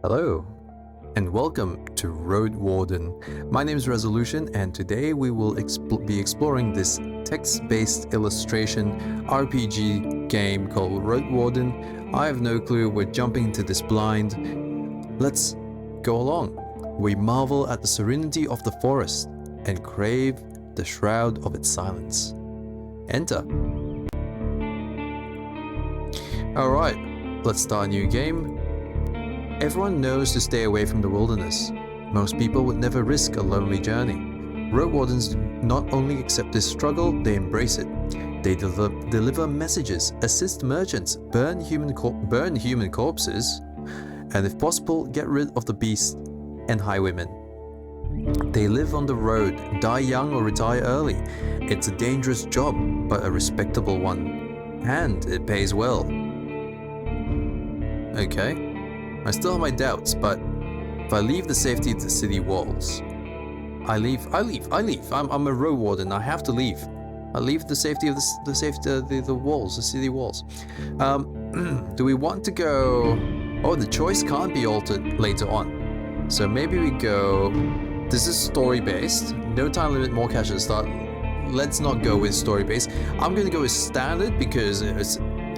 Hello, and welcome to Roadwarden. My name is Resolution, and today we will be exploring this text-based illustration RPG game called Roadwarden. I have no clue, we're jumping into this blind. Let's go along. We marvel at the serenity of the forest and crave the shroud of its silence. Enter. Alright, let's start a new game. Everyone knows to stay away from the wilderness. Most people would never risk a lonely journey. Roadwardens not only accept this struggle, they embrace it. They deliver messages, assist merchants, burn human corpses, and if possible, get rid of the beasts and highwaymen. They live on the road, die young or retire early. It's a dangerous job, but a respectable one. And it pays well. Okay. I still have my doubts, but if I leave the safety of the city walls, I leave. I'm a Roadwarden. I have to leave. I leave the safety of the walls, the city walls. Do we want to go? Oh, the choice can't be altered later on. So maybe we go. This is story based. No time limit, more cash at the start. Let's not go with story based. I'm gonna go with standard because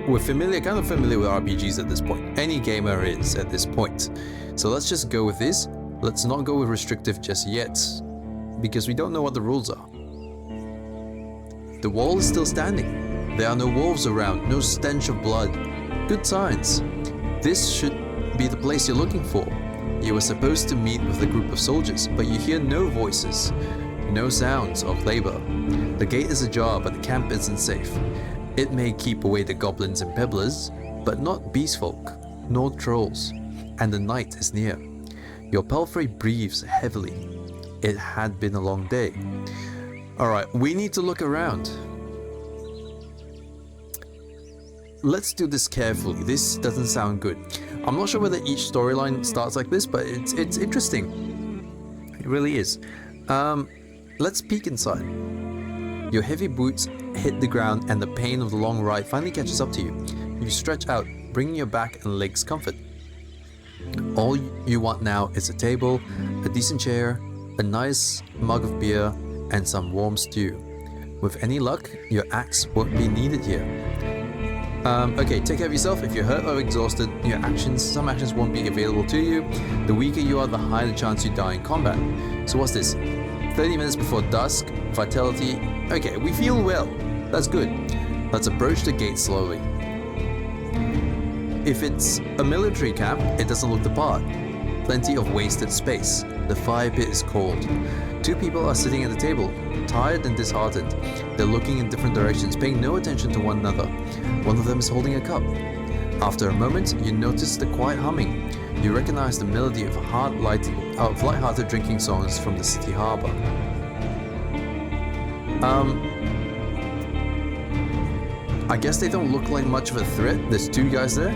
we're kind of familiar with RPGs at this point. Any gamer is at this point. So let's just go with this. Let's not go with restrictive just yet, because we don't know what the rules are. The wall is still standing. There are no wolves around, no stench of blood. Good signs. This should be the place you're looking for. You were supposed to meet with a group of soldiers, but you hear no voices, no sounds of labor. The gate is ajar, but the camp isn't safe. It may keep away the goblins and pebblers, but not beast folk, nor trolls, and the night is near. Your palfrey breathes heavily. It had been a long day. Alright, we need to look around. Let's do this carefully. This doesn't sound good. I'm not sure whether each storyline starts like this, but it's interesting. It really is. Let's peek inside. Your heavy boots hit the ground and the pain of the long ride finally catches up to you. You stretch out, bringing your back and legs comfort. All you want now is a table, a decent chair, a nice mug of beer, and some warm stew. With any luck, your axe won't be needed here. Okay, take care of yourself. If you're hurt or exhausted, some actions won't be available to you. The weaker you are, the higher the chance you die in combat. So what's this? 30 minutes before dusk, vitality. Okay, we feel well. That's good. Let's approach the gate slowly. If it's a military camp, it doesn't look the part. Plenty of wasted space. The fire pit is cold. Two people are sitting at the table, tired and disheartened. They're looking in different directions, paying no attention to one another. One of them is holding a cup. After a moment, you notice the quiet humming. You recognize the melody of light-hearted drinking songs from the city harbor. I guess they don't look like much of a threat. There's two guys there.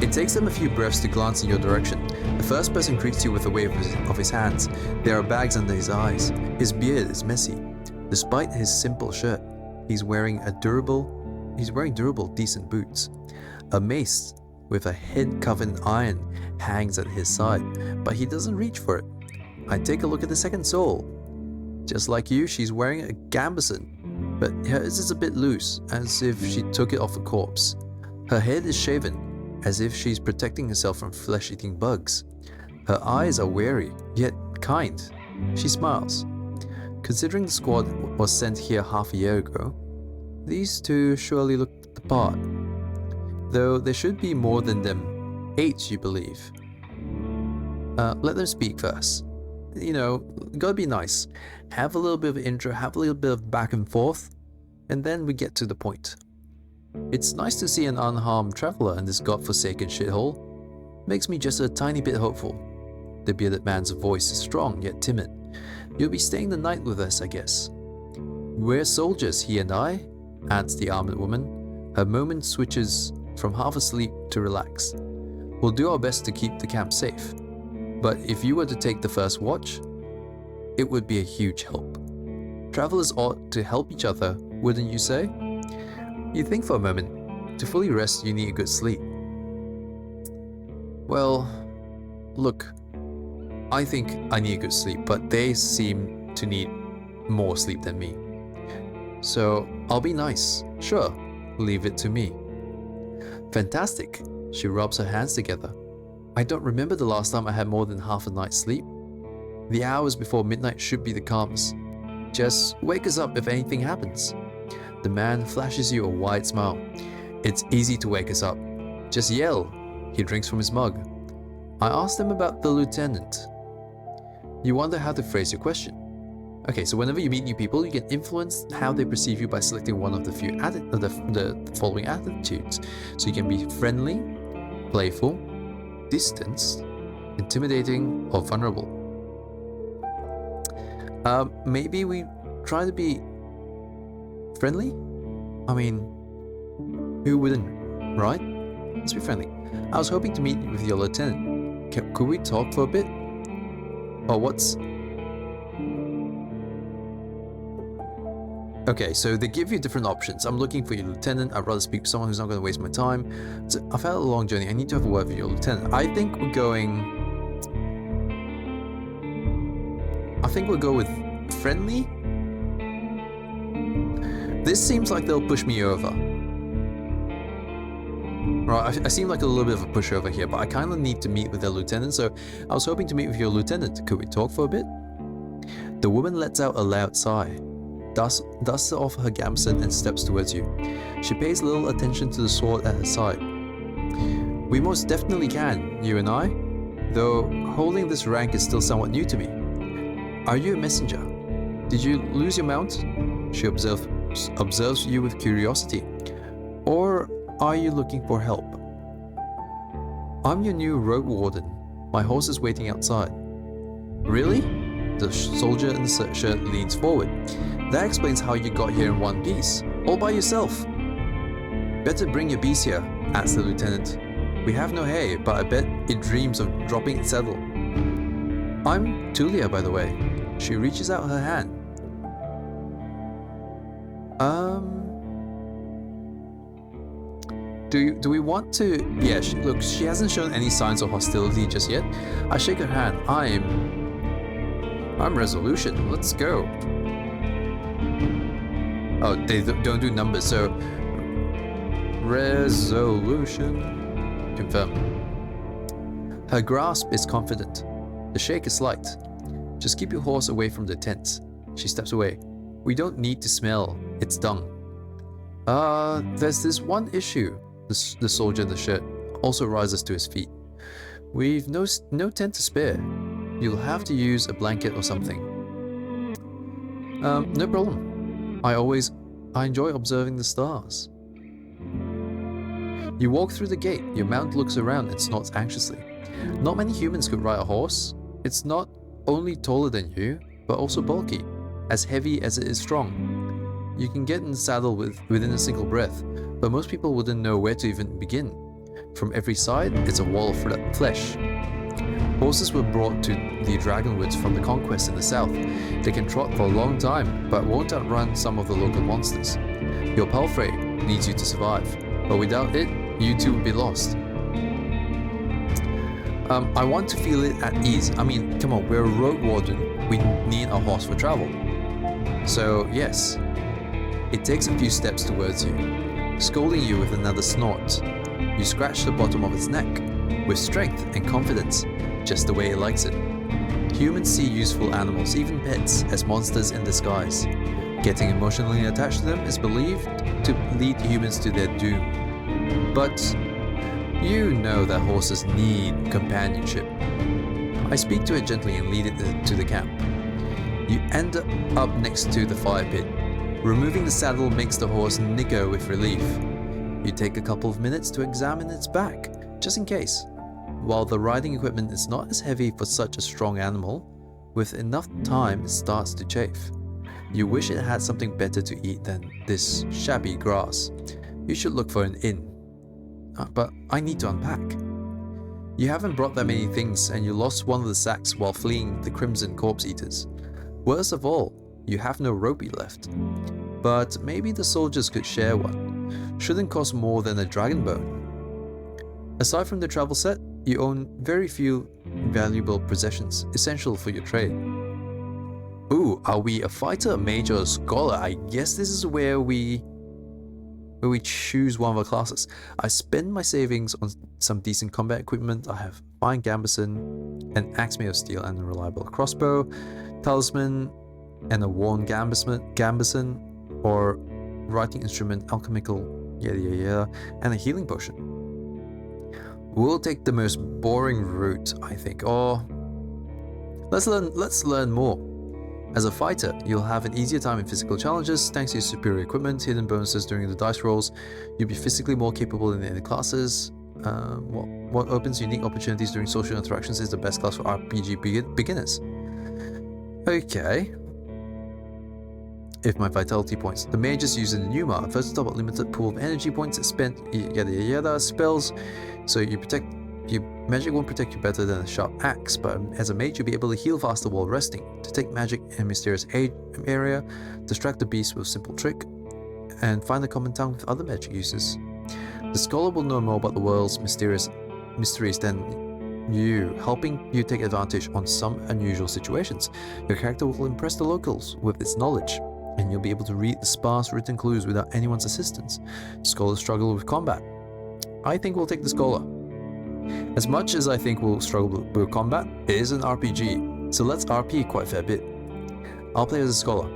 It takes them a few breaths to glance in your direction. The first person greets you with a wave of his hands. There are bags under his eyes. His beard is messy. Despite his simple shirt, he's wearing durable, decent boots. A mace with a head covered in iron hangs at his side, but he doesn't reach for it. I take a look at the second soul. Just like you, she's wearing a gambeson, but hers is a bit loose, as if she took it off a corpse. Her head is shaven, as if she's protecting herself from flesh-eating bugs. Her eyes are wary, yet kind. She smiles. Considering the squad was sent here half a year ago, these two surely look the part. Though there should be more than them. 8, you believe. Let them speak first. You know, gotta be nice. Have a little bit of intro, have a little bit of back and forth, and then we get to the point. It's nice to see an unharmed traveler in this godforsaken shithole. Makes me just a tiny bit hopeful. The bearded man's voice is strong yet timid. You'll be staying the night with us, I guess. We're soldiers, he and I, adds the armored woman. Her moment switches from half asleep to relax. We'll do our best to keep the camp safe. But if you were to take the first watch, it would be a huge help. Travelers ought to help each other, wouldn't you say? You think for a moment. To fully rest, you need a good sleep. Well, look, I think I need good sleep, but they seem to need more sleep than me. So I'll be nice. Sure, leave it to me. Fantastic. She rubs her hands together. I don't remember the last time I had more than half a night's sleep. The hours before midnight should be the calmest. Just wake us up if anything happens. The man flashes you a wide smile. It's easy to wake us up. Just yell. He drinks from his mug. I asked him about the lieutenant. You wonder how to phrase your question. Okay, so whenever you meet new people, you can influence how they perceive you by selecting one of the the following attitudes. So you can be friendly, playful, distanced, intimidating, or vulnerable. Maybe we try to be friendly? I mean, who wouldn't, right? Let's be friendly. I was hoping to meet with your lieutenant. Could we talk for a bit? Or what's... Okay, so they give you different options. I'm looking for your lieutenant. I'd rather speak to someone who's not going to waste my time. So I've had a long journey. I need to have a word with your lieutenant. I think we'll go with friendly. This seems like they'll push me over. Right, I seem like a little bit of a pushover here, but I kind of need to meet with their lieutenant, so I was hoping to meet with your lieutenant. Could we talk for a bit? The woman lets out a loud sigh, dusts off her gamson and steps towards you. She pays little attention to the sword at her side. We most definitely can, you and I, though holding this rank is still somewhat new to me. Are you a messenger? Did you lose your mount? She observes you with curiosity. Or are you looking for help? I'm your new Roadwarden. My horse is waiting outside. Really? The soldier in the shirt leans forward. That explains how you got here in one piece, all by yourself. Better bring your beast here, adds the lieutenant. We have no hay, but I bet it dreams of dropping its saddle. I'm Tulia, by the way. She reaches out her hand. Do we want to... Yeah, look, she hasn't shown any signs of hostility just yet. I shake her hand. I'm Resolution. Let's go. Oh, they don't do numbers, so... Resolution. Confirm. Her grasp is confident. The shake is slight. Just keep your horse away from the tent. She steps away. We don't need to smell its dung. There's this one issue. The soldier in the shirt also rises to his feet. We've no tent to spare. You'll have to use a blanket or something. No problem. I enjoy observing the stars. You walk through the gate. Your mount looks around and snorts anxiously. Not many humans could ride a horse. It's not only taller than you, but also bulky, as heavy as it is strong. You can get in the saddle within a single breath, but most people wouldn't know where to even begin. From every side, it's a wall of flesh. Horses were brought to the Dragonwoods from the conquest in the south. They can trot for a long time, but won't outrun some of the local monsters. Your palfrey needs you to survive, but without it, you too would be lost. I want to feel it at ease. I mean, come on, we're a Roadwarden. We need a horse for travel. So, yes. It takes a few steps towards you, scolding you with another snort. You scratch the bottom of its neck, with strength and confidence, just the way it likes it. Humans see useful animals, even pets, as monsters in disguise. Getting emotionally attached to them is believed to lead humans to their doom. But you know that horses need companionship. I speak to it gently and lead it to the camp. You end up next to the fire pit. Removing the saddle makes the horse nicker with relief. You take a couple of minutes to examine its back, just in case. While the riding equipment is not as heavy for such a strong animal, with enough time it starts to chafe. You wish it had something better to eat than this shabby grass. You should look for an inn. But I need to unpack. You haven't brought that many things, and you lost one of the sacks while fleeing the Crimson Corpse Eaters. Worst of all, you have no ropey left. But maybe the soldiers could share one. Shouldn't cost more than a dragon bone. Aside from the travel set, you own very few valuable possessions essential for your trade. Ooh, are we a fighter, a mage, or a scholar? I guess this is where we choose one of our classes. I spend my savings on some decent combat equipment. I have fine gambeson, an axe made of steel and a reliable crossbow, talisman, and a worn gambeson, or writing instrument, alchemical, and a healing potion. We'll take the most boring route, I think, or let's learn more. As a fighter, you'll have an easier time in physical challenges thanks to your superior equipment, hidden bonuses during the dice rolls. You'll be physically more capable in the other classes. What opens unique opportunities during social interactions is the best class for RPG beginners. Okay. If my vitality points. The mages use the Numa. First to top a limited pool of energy points spent spells. So your magic won't protect you better than a sharp axe, but as a mage you'll be able to heal faster while resting, detect magic in mysterious area, distract the beast with a simple trick, and find a common tongue with other magic uses. The scholar will know more about the world's mysteries than you, helping you take advantage on some unusual situations. Your character will impress the locals with its knowledge, and you'll be able to read the sparse written clues without anyone's assistance. Scholars struggle with combat. I think we'll take the scholar. As much as I think we'll struggle with combat, it is an RPG, so let's RP quite a fair bit. I'll play as a scholar.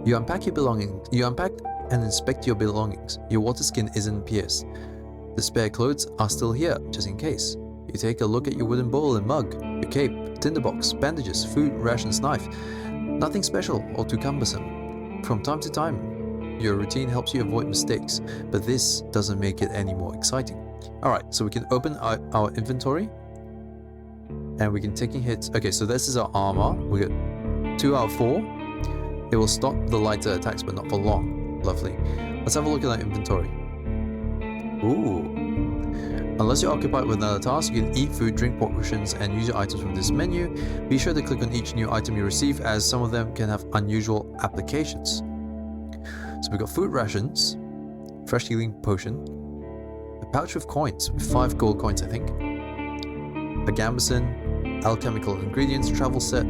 You unpack and inspect your belongings. Your water skin isn't pierced. The spare clothes are still here, just in case. You take a look at your wooden bowl and mug, your cape, tinderbox, bandages, food, rations, knife. Nothing special or too cumbersome. From time to time, your routine helps you avoid mistakes, but this doesn't make it any more exciting. Alright, so we can open our inventory and we can take hits. Okay, so this is our armor. We get 2 out of 4. It will stop the lighter attacks, but not for long. Lovely. Let's have a look at our inventory. Ooh. Unless you're occupied with another task, you can eat food, drink potions, and use your items from this menu. Be sure to click on each new item you receive, as some of them can have unusual applications. So we've got food rations, fresh healing potion, a pouch with coins, with 5 gold coins I think, a gambeson, alchemical ingredients, travel set,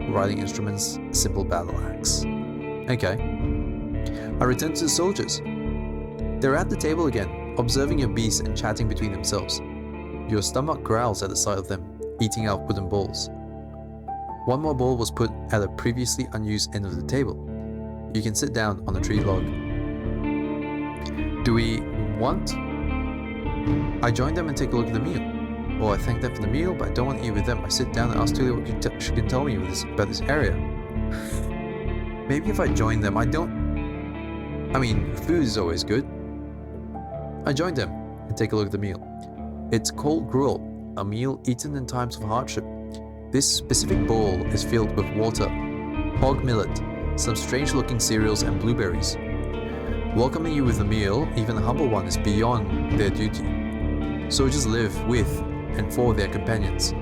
riding instruments, simple battle axe. Okay. I return to the soldiers. They're at the table again, observing your beasts and chatting between themselves. Your stomach growls at the sight of them, eating out wooden bowls. One more bowl was put at a previously unused end of the table. You can sit down on a tree log. Do we want? I join them and take a look at the meal. Well, I thank them for the meal, but I don't want to eat with them. I sit down and ask Tulia what she can tell me about this area. Maybe if I join them, I mean, food is always good. I join them and take a look at the meal. It's cold gruel, a meal eaten in times of hardship. This specific bowl is filled with water, hog millet, some strange-looking cereals, and blueberries. Welcoming you with a meal, even a humble one, is beyond their duty. Soldiers live with and for their companions,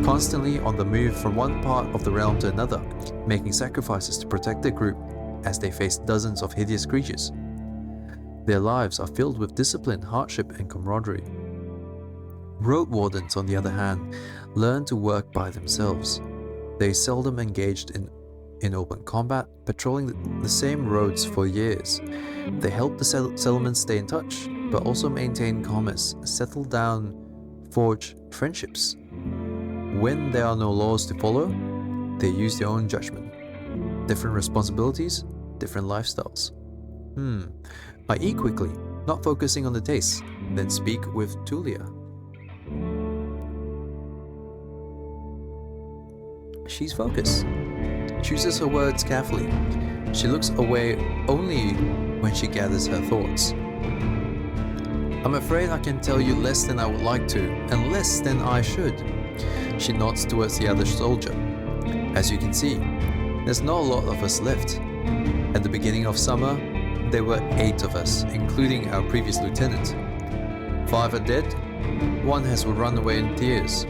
constantly on the move from one part of the realm to another, making sacrifices to protect their group as they face dozens of hideous creatures. Their lives are filled with discipline, hardship, and camaraderie. Roadwardens, on the other hand, learn to work by themselves. They seldom engaged in open combat, patrolling the same roads for years. They help the settlements stay in touch, but also maintain commerce, settle down, forge friendships. When there are no laws to follow, they use their own judgment. Different responsibilities, different lifestyles. I eat quickly, not focusing on the taste, then speak with Tulia. She's focused. Chooses her words carefully. She looks away only when she gathers her thoughts. I'm afraid I can tell you less than I would like to, and less than I should. She nods towards the other soldier. As you can see, there's not a lot of us left. At the beginning of summer, there were 8 of us, including our previous lieutenant. 5 are dead, 1 has run away in tears.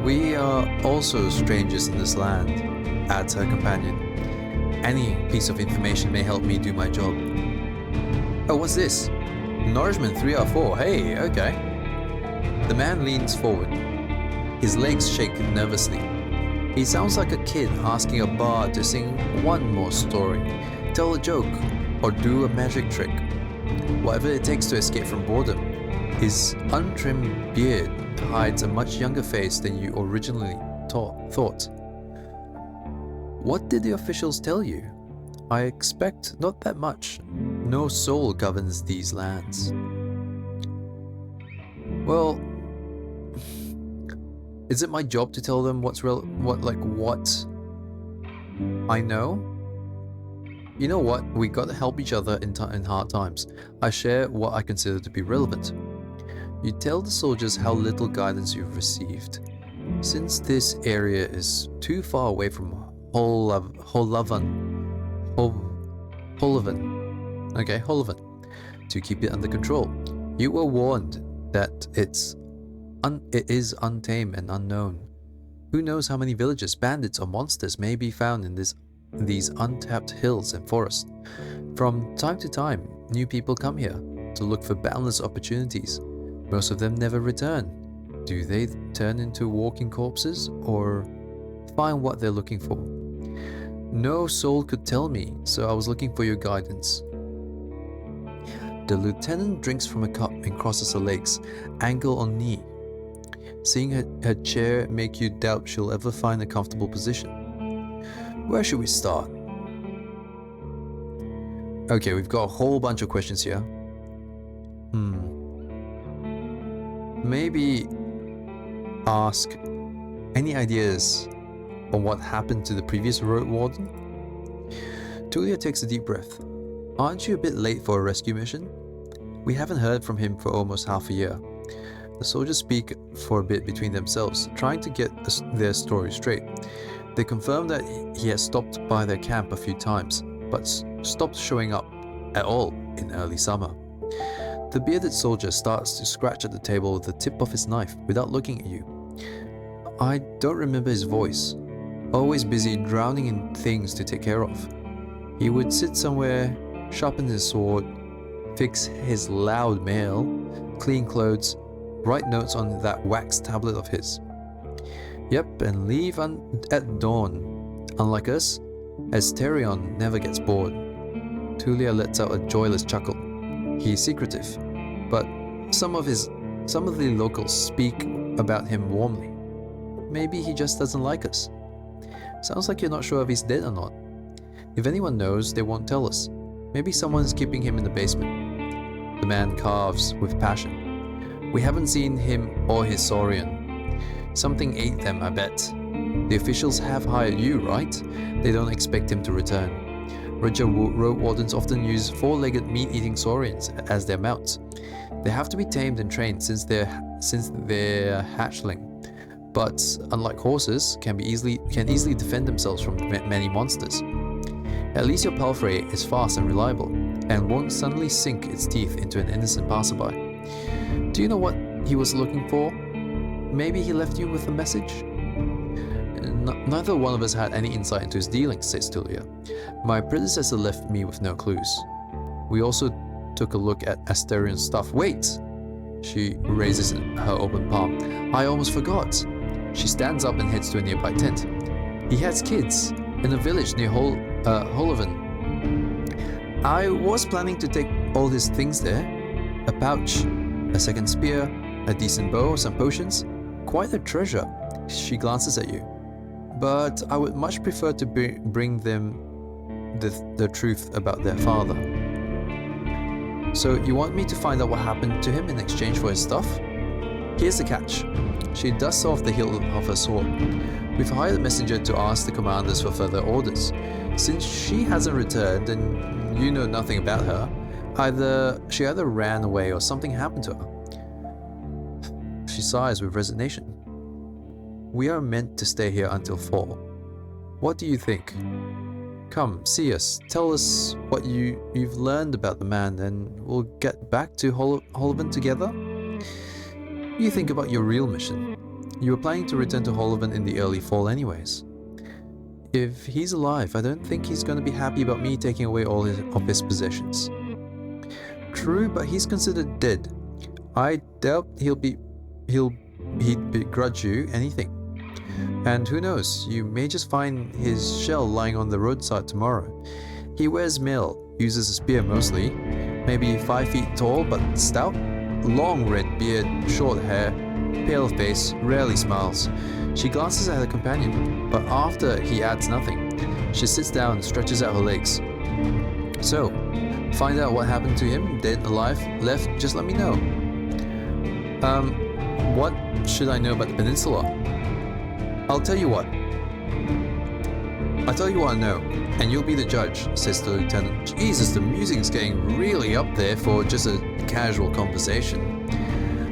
We are also strangers in this land, adds her companion. Any piece of information may help me do my job. Oh, what's this? Nourishment 3 out of 4. Hey, okay. The man leans forward. His legs shake nervously. He sounds like a kid asking a bard to sing one more story, tell a joke, or do a magic trick. Whatever it takes to escape from boredom. His untrimmed beard hides a much younger face than you originally thought. What did the officials tell you? I expect not that much. No soul governs these lands. Well, is it my job to tell them what I know? You know what? We gotta help each other in hard times. I share what I consider to be relevant. You tell the soldiers how little guidance you've received. Since this area is too far away from Holovan, to keep it under control. You were warned that it is untamed and unknown. Who knows how many villages, bandits, or monsters may be found in these untapped hills and forests. From time to time, new people come here to look for boundless opportunities. Most of them never return. Do they turn into walking corpses or find what they're looking for? No soul could tell me, so I was looking for your guidance. The lieutenant drinks from a cup and crosses her legs, ankle on knee. Seeing her chair make you doubt she'll ever find a comfortable position. Where should we start? Okay, we've got a whole bunch of questions here. Maybe ask any ideas on what happened to the previous Roadwarden? Tulia takes a deep breath. Aren't you a bit late for a rescue mission? We haven't heard from him for almost half a year. The soldiers speak for a bit between themselves, trying to get their story straight. They confirm that he has stopped by their camp a few times, but stopped showing up at all in early summer. The bearded soldier starts to scratch at the table with the tip of his knife without looking at you. I don't remember his voice. Always busy drowning in things to take care of. He would sit somewhere, sharpen his sword, fix his loud mail, clean clothes, write notes on that wax tablet of his. Yep, and leave at dawn. Unlike us, Asterion never gets bored. Tulia lets out a joyless chuckle. He's secretive, but some of the locals speak about him warmly. Maybe he just doesn't like us. Sounds like you're not sure if he's dead or not. If anyone knows, they won't tell us. Maybe someone's keeping him in the basement. The man carves with passion. We haven't seen him or his saurian. Something ate them, I bet. The officials have hired you, right? They don't expect him to return. Roadwardens often use four-legged meat-eating saurians as their mounts. They have to be tamed and trained since they're hatchling. But unlike horses, can easily defend themselves from many monsters. At least your palfrey is fast and reliable, and won't suddenly sink its teeth into an innocent passerby. Do you know what he was looking for? Maybe he left you with a message? Neither one of us had any insight into his dealings, says Tulia. My predecessor left me with no clues. We also took a look at Asterion's stuff. Wait! She raises her open palm. I almost forgot. She stands up and heads to a nearby tent. He has kids in a village near Holovan. I was planning to take all his things there. A pouch, a second spear, a decent bow, some potions. Quite a treasure. She glances at you. But I would much prefer to bring them the truth about their father. So you want me to find out what happened to him in exchange for his stuff? Here's the catch. She dusts off the hilt of her sword. We've hired a messenger to ask the commanders for further orders. Since she hasn't returned and you know nothing about her, she either ran away or something happened to her. She sighs with resignation. We are meant to stay here until fall. What do you think? Come, see us. Tell us what you've learned about the man, and we'll get back to Holovan together. You think about your real mission. You were planning to return to Holovan in the early fall anyways. If he's alive, I don't think he's going to be happy about me taking away all of his possessions. True, but he's considered dead. I doubt he'll be he'd begrudge you anything. And who knows, you may just find his shell lying on the roadside tomorrow. He wears mail, uses a spear mostly, maybe 5 feet tall but stout, long red beard, short hair, pale face, rarely smiles. She glances at her companion, but after he adds nothing, she sits down and stretches out her legs. So, find out what happened to him, dead, alive, left, just let me know. What should I know about the peninsula? I'll tell you what. I'll tell you what I know, and you'll be the judge, says the lieutenant. Jesus, the music's getting really up there for just a casual conversation.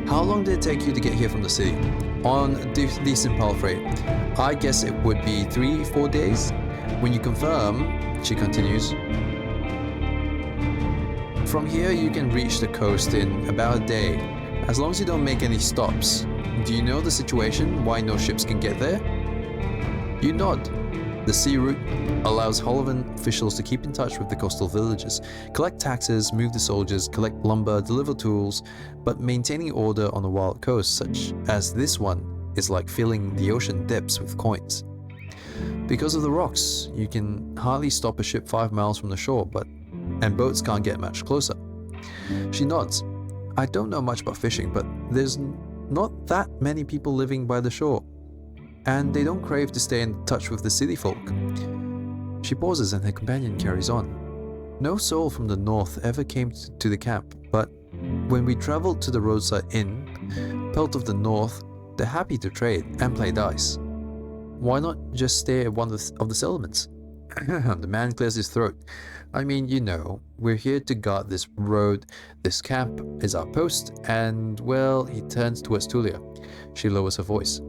How long did it take you to get here from the city? On a decent pile freight. I guess it would be 3-4 days. When you confirm, she continues, from here you can reach the coast in about a day, as long as you don't make any stops. Do you know the situation, why no ships can get there? You nod. The sea route allows Holovan officials to keep in touch with the coastal villages, collect taxes, move the soldiers, collect lumber, deliver tools, but maintaining order on a wild coast such as this one is like filling the ocean depths with coins. Because of the rocks, you can hardly stop a ship 5 miles from the shore, and boats can't get much closer. She nods. I don't know much about fishing, but there's not that many people living by the shore, and they don't crave to stay in touch with the city folk. She pauses and her companion carries on. No soul from the north ever came to the camp, but when we traveled to the roadside inn, Pelt of the North, they're happy to trade and play dice. Why not just stay at one of the settlements? The man clears his throat. I mean, you know, we're here to guard this road, this camp is our post, and, well, he turns towards Tulia. She lowers her voice.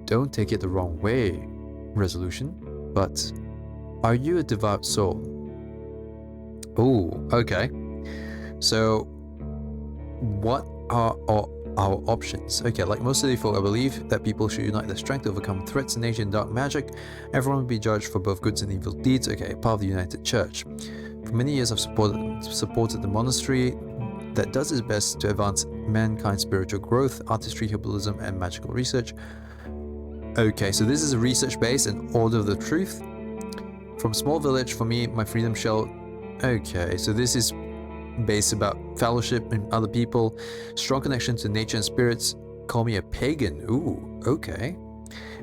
Don't take it the wrong way, Resolution, but are you a devout soul? Oh, okay. So, what are our options? Okay, like most city folk, I believe that people should unite their strength to overcome threats in nature and dark magic. Everyone will be judged for both goods and evil deeds. Okay, part of the United Church. For many years I've supported the monastery that does its best to advance mankind's spiritual growth, artistry, herbalism, and magical research. Okay, so this is a research base and Order of the Truth. From small village, for me, my freedom shell. Okay, so this is based about fellowship and other people, strong connection to nature and spirits. Call me a pagan. Ooh, okay.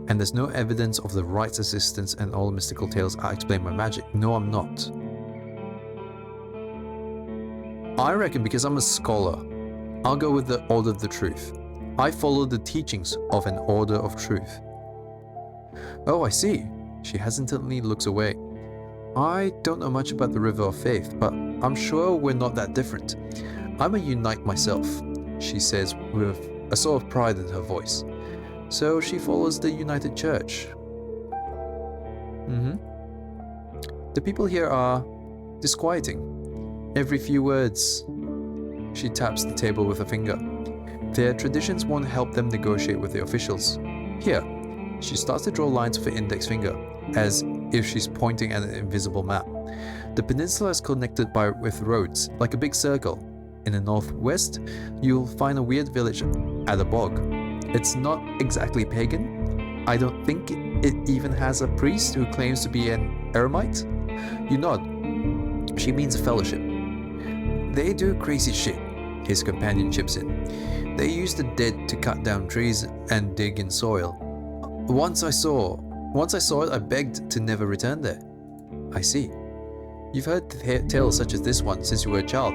And there's no evidence of the right's existence and all the mystical tales I explain by magic. No, I'm not. I reckon because I'm a scholar, I'll go with the Order of the Truth. I follow the teachings of an Order of Truth. Oh, I see. She hesitantly looks away. I don't know much about the River of Faith, but I'm sure we're not that different. I'm a Unite myself, she says with a sort of pride in her voice. So she follows the United Church. The people here are disquieting. Every few words. She taps the table with her finger. Their traditions won't help them negotiate with the officials. Here. She starts to draw lines with her index finger, as if she's pointing at an invisible map. The peninsula is connected with roads, like a big circle. In the northwest, you'll find a weird village at a bog. It's not exactly pagan. I don't think it even has a priest who claims to be an eremite. You nod. She means a fellowship. They do crazy shit, his companion chips in. They use the dead to cut down trees and dig in soil. Once I saw it, I begged to never return there. I see. You've heard tales such as this one since you were a child.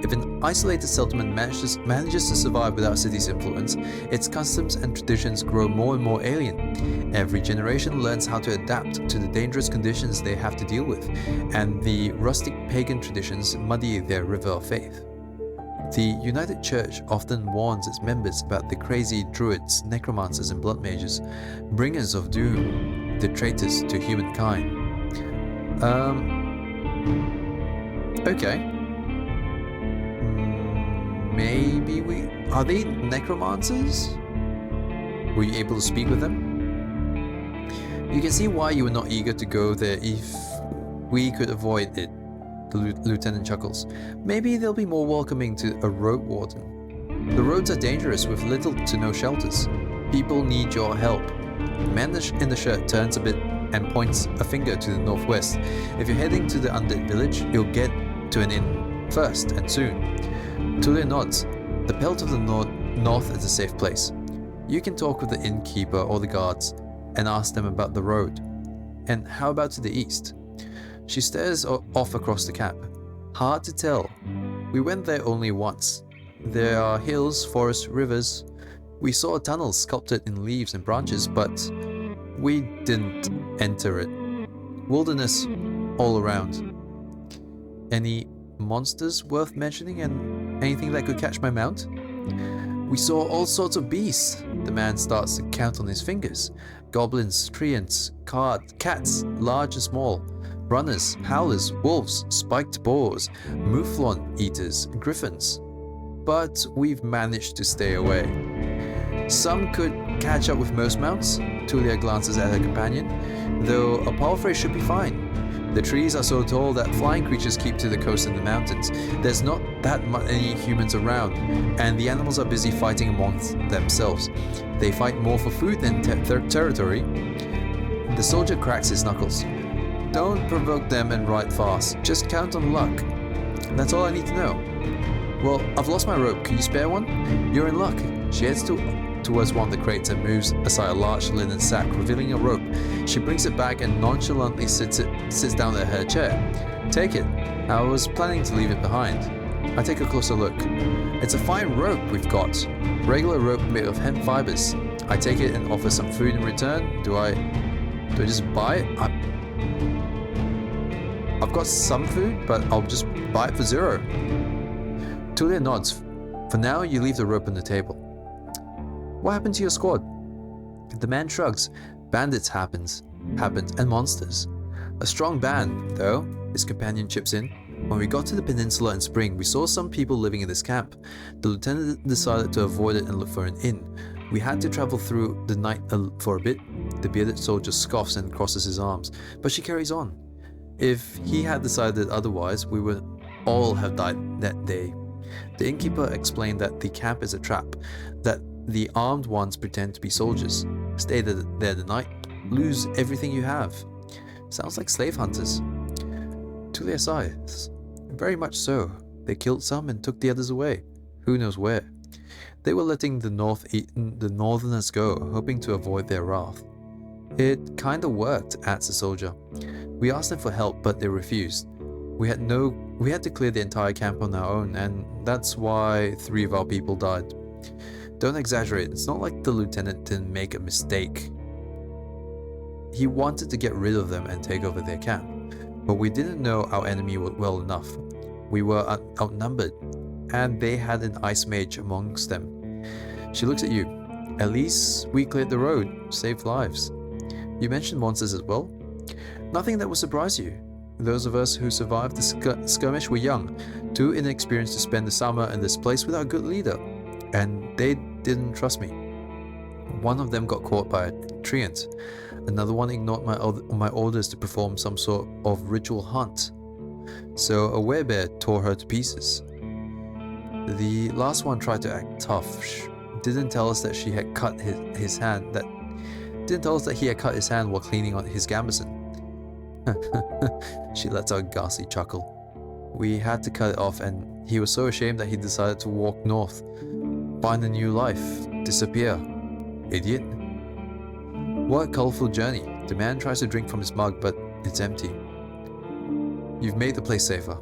If an isolated settlement manages to survive without city's influence, its customs and traditions grow more and more alien. Every generation learns how to adapt to the dangerous conditions they have to deal with, and the rustic pagan traditions muddy their river of faith. The United Church often warns its members about the crazy druids, necromancers, and blood mages, bringers of doom, the traitors to humankind. Okay. Maybe are they necromancers? Were you able to speak with them? You can see why you were not eager to go there if we could avoid it. The lieutenant chuckles. Maybe they'll be more welcoming to a Roadwarden. The roads are dangerous with little to no shelters. People need your help. The man in the shirt turns a bit and points a finger to the northwest. If you're heading to the undead village, you'll get to an inn first and soon. Tulia nods. The pelt of the north is a safe place. You can talk with the innkeeper or the guards and ask them about the road. And how about to the east? She stares off across the camp. Hard to tell. We went there only once. There are hills, forests, rivers. We saw tunnels sculpted in leaves and branches, but we didn't enter it. Wilderness all around. Any monsters worth mentioning and anything that could catch my mount? We saw all sorts of beasts. The man starts to count on his fingers. Goblins, treants, cats, large and small. Runners, howlers, wolves, spiked boars, mouflon eaters, griffins. But we've managed to stay away. Some could catch up with most mounts. Tulia glances at her companion, though a palfrey should be fine. The trees are so tall that flying creatures keep to the coast and the mountains. There's not that many humans around, and the animals are busy fighting amongst themselves. They fight more for food than territory. The soldier cracks his knuckles. Don't provoke them and ride fast. Just count on luck. That's all I need to know. Well, I've lost my rope. Can you spare one? You're in luck. She heads towards one of the crates and moves aside a large linen sack, revealing a rope. She brings it back and nonchalantly sits down at her chair. Take it. I was planning to leave it behind. I take a closer look. It's a fine rope we've got. Regular rope made of hemp fibers. I take it and offer some food in return. Do I just buy it? I've got some food, but I'll just buy it for 0. Tulia nods. For now, you leave the rope on the table. What happened to your squad? The man shrugs. Bandits happened, and monsters. A strong band, though, his companion chips in. When we got to the peninsula in spring, we saw some people living in this camp. The lieutenant decided to avoid it and look for an inn. We had to travel through the night for a bit. The bearded soldier scoffs and crosses his arms, but she carries on. If he had decided otherwise, we would all have died that day. The innkeeper explained that the camp is a trap, that the armed ones pretend to be soldiers, stay there the night, lose everything you have. Sounds like slave hunters. Tulia sighs. Very much so. They killed some and took the others away. Who knows where? They were letting the northerners go, hoping to avoid their wrath. It kinda worked, adds the soldier. We asked them for help, but they refused. We had to clear the entire camp on our own, and that's why 3 of our people died. Don't exaggerate, it's not like the lieutenant didn't make a mistake. He wanted to get rid of them and take over their camp, but we didn't know our enemy well enough. We were outnumbered, and they had an ice mage amongst them. She looks at you. At least we cleared the road, saved lives. You mentioned monsters as well? Nothing that would surprise you. Those of us who survived the skirmish were young, too inexperienced to spend the summer in this place without a good leader, and they didn't trust me. One of them got caught by a treant. Another one ignored my orders to perform some sort of ritual hunt. So a werebear tore her to pieces. The last one tried to act tough. Didn't tell us that she had cut his hand. Didn't tell us that he had cut his hand while cleaning on his gambeson. She lets out a ghastly chuckle. We had to cut it off, and he was so ashamed that he decided to walk north, find a new life, disappear. Idiot. What a colorful journey. The man tries to drink from his mug, but it's empty. You've made the place safer.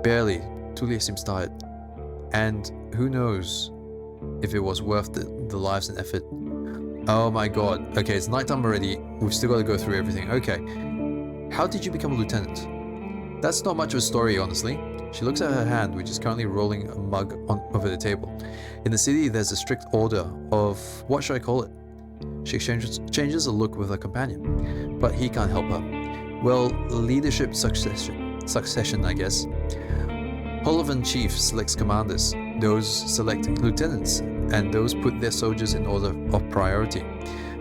Barely. Tulia seems tired. And who knows if it was worth the lives and effort. Oh my god. Okay, it's nighttime already. We've still got to go through everything. Okay. How did you become a lieutenant? That's not much of a story, honestly. She looks at her hand, which is currently rolling a mug over the table. In the city, there's a strict order of, what should I call it? She exchanges a look with her companion, but he can't help her. Well, leadership succession, I guess. Holovan chief selects commanders, those select lieutenants, and those put their soldiers in order of priority.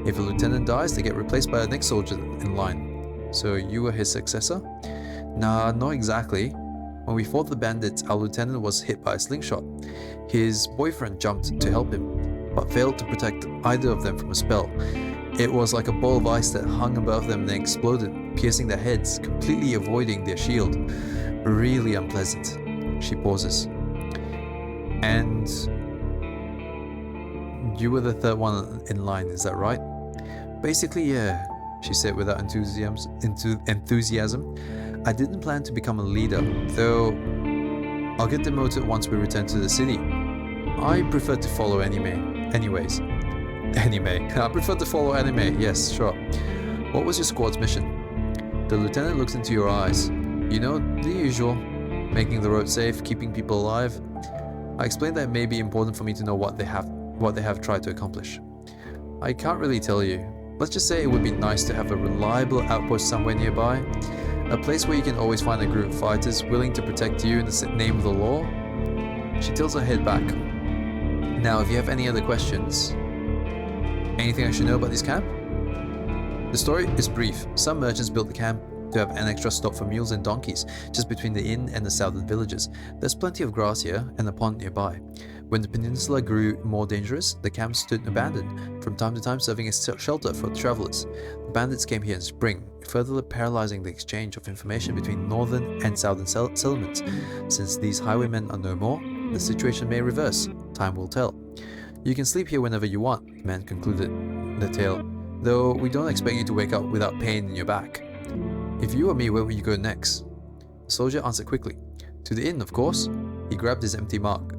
If a lieutenant dies, they get replaced by the next soldier in line. So you were his successor? Nah, not exactly. When we fought the bandits, our lieutenant was hit by a slingshot. His boyfriend jumped to help him, but failed to protect either of them from a spell. It was like a ball of ice that hung above them and then exploded, piercing their heads, completely avoiding their shield. Really unpleasant. She pauses. And you were the third one in line, is that right? Basically, yeah, she said without enthusiasm. I didn't plan to become a leader, though I'll get demoted once we return to the city. I prefer to follow anime. Anyways. Anime. I prefer to follow anime, yes, sure. What was your squad's mission? The lieutenant looks into your eyes. You know, the usual. Making the road safe, keeping people alive. I explained that it may be important for me to know what they have tried to accomplish. I can't really tell you. Let's just say it would be nice to have a reliable outpost somewhere nearby. A place where you can always find a group of fighters willing to protect you in the name of the law. She tilts her head back. Now, if you have any other questions... Anything I should know about this camp? The story is brief. Some merchants built the camp to have an extra stop for mules and donkeys, just between the inn and the southern villages. There's plenty of grass here and a pond nearby. When the peninsula grew more dangerous, the camp stood abandoned, from time to time serving as shelter for travelers. The bandits came here in spring, further paralyzing the exchange of information between northern and southern settlements. Since these highwaymen are no more, the situation may reverse. Time will tell. You can sleep here whenever you want, the man concluded the tale, though we don't expect you to wake up without pain in your back. If you or me, where will you go next? The soldier answered quickly. To the inn, of course. He grabbed his empty mug.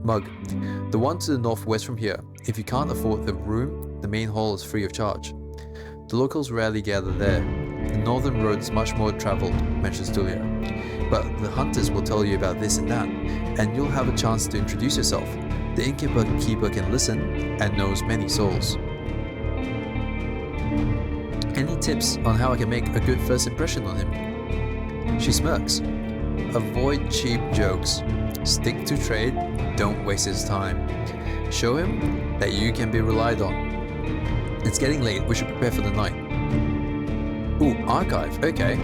The one to the northwest from here. If you can't afford the room, the main hall is free of charge. The locals rarely gather there. The northern road is much more traveled, mentions Tulia. But the hunters will tell you about this and that, and you'll have a chance to introduce yourself. The innkeeper can listen and knows many souls. Any tips on how I can make a good first impression on him? She smirks. Avoid cheap jokes. Stick to trade. Don't waste his time. Show him that you can be relied on. It's getting late. We should prepare for the night. Ooh, archive. Okay.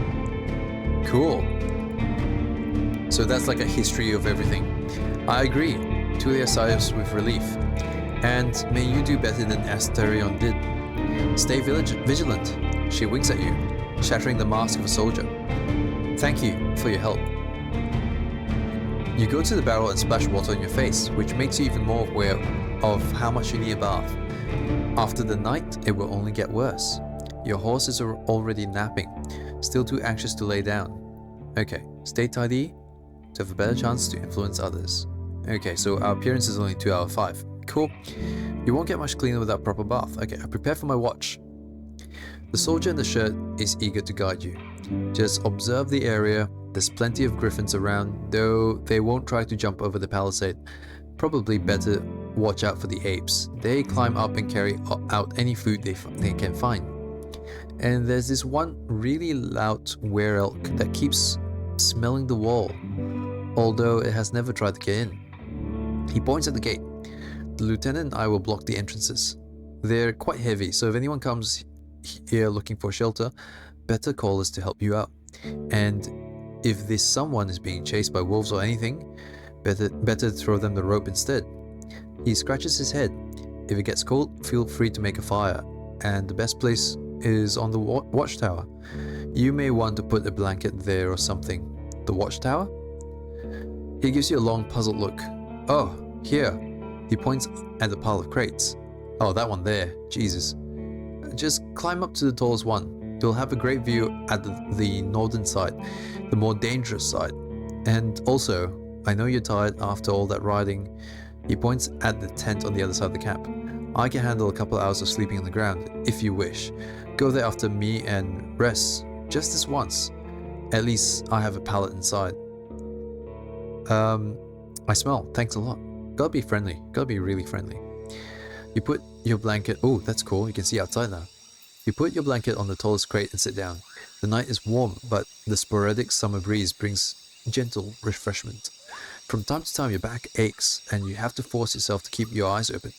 Cool. So that's like a history of everything. I agree. Tulia sighs with relief. And may you do better than Asterion did. Stay vigilant. She winks at you, shattering the mask of a soldier. Thank you for your help. You go to the barrel and splash water on your face, which makes you even more aware of how much you need a bath. After the night, it will only get worse. Your horse is already napping, still too anxious to lay down. Okay, stay tidy to have a better chance to influence others. Okay, so our appearance is only 2 out of 5. Cool. You won't get much cleaner without proper bath. Okay, I prepare for my watch. The soldier in the shirt is eager to guide you. Just observe the area. There's plenty of griffins around, though they won't try to jump over the palisade. Probably better watch out for the apes. They climb up and carry out any food they can find. And there's this one really loud were-elk that keeps smelling the wall, although it has never tried to get in. He points at the gate. The lieutenant and I will block the entrances. They're quite heavy, so if anyone comes here looking for shelter, better call us to help you out. And if this someone is being chased by wolves or anything, better throw them the rope instead. He scratches his head. If it gets cold, feel free to make a fire, and the best place is on the watchtower. You may want to put a blanket there or something. The watchtower? He gives you a long, puzzled look. Oh, here. He points at the pile of crates. Oh, that one there. Jesus. Just climb up to the tallest one. You'll have a great view at the northern side, the more dangerous side. And also, I know you're tired after all that riding. He points at the tent on the other side of the camp. I can handle a couple hours of sleeping on the ground, if you wish. Go there after me and rest, just this once. At least I have a pallet inside. I smell. Thanks a lot. Gotta be friendly. Gotta be really friendly. You put your blanket... Oh, that's cool. You can see outside now. You put your blanket on the tallest crate and sit down. The night is warm, but the sporadic summer breeze brings gentle refreshment. From time to time, your back aches, and you have to force yourself to keep your eyes open.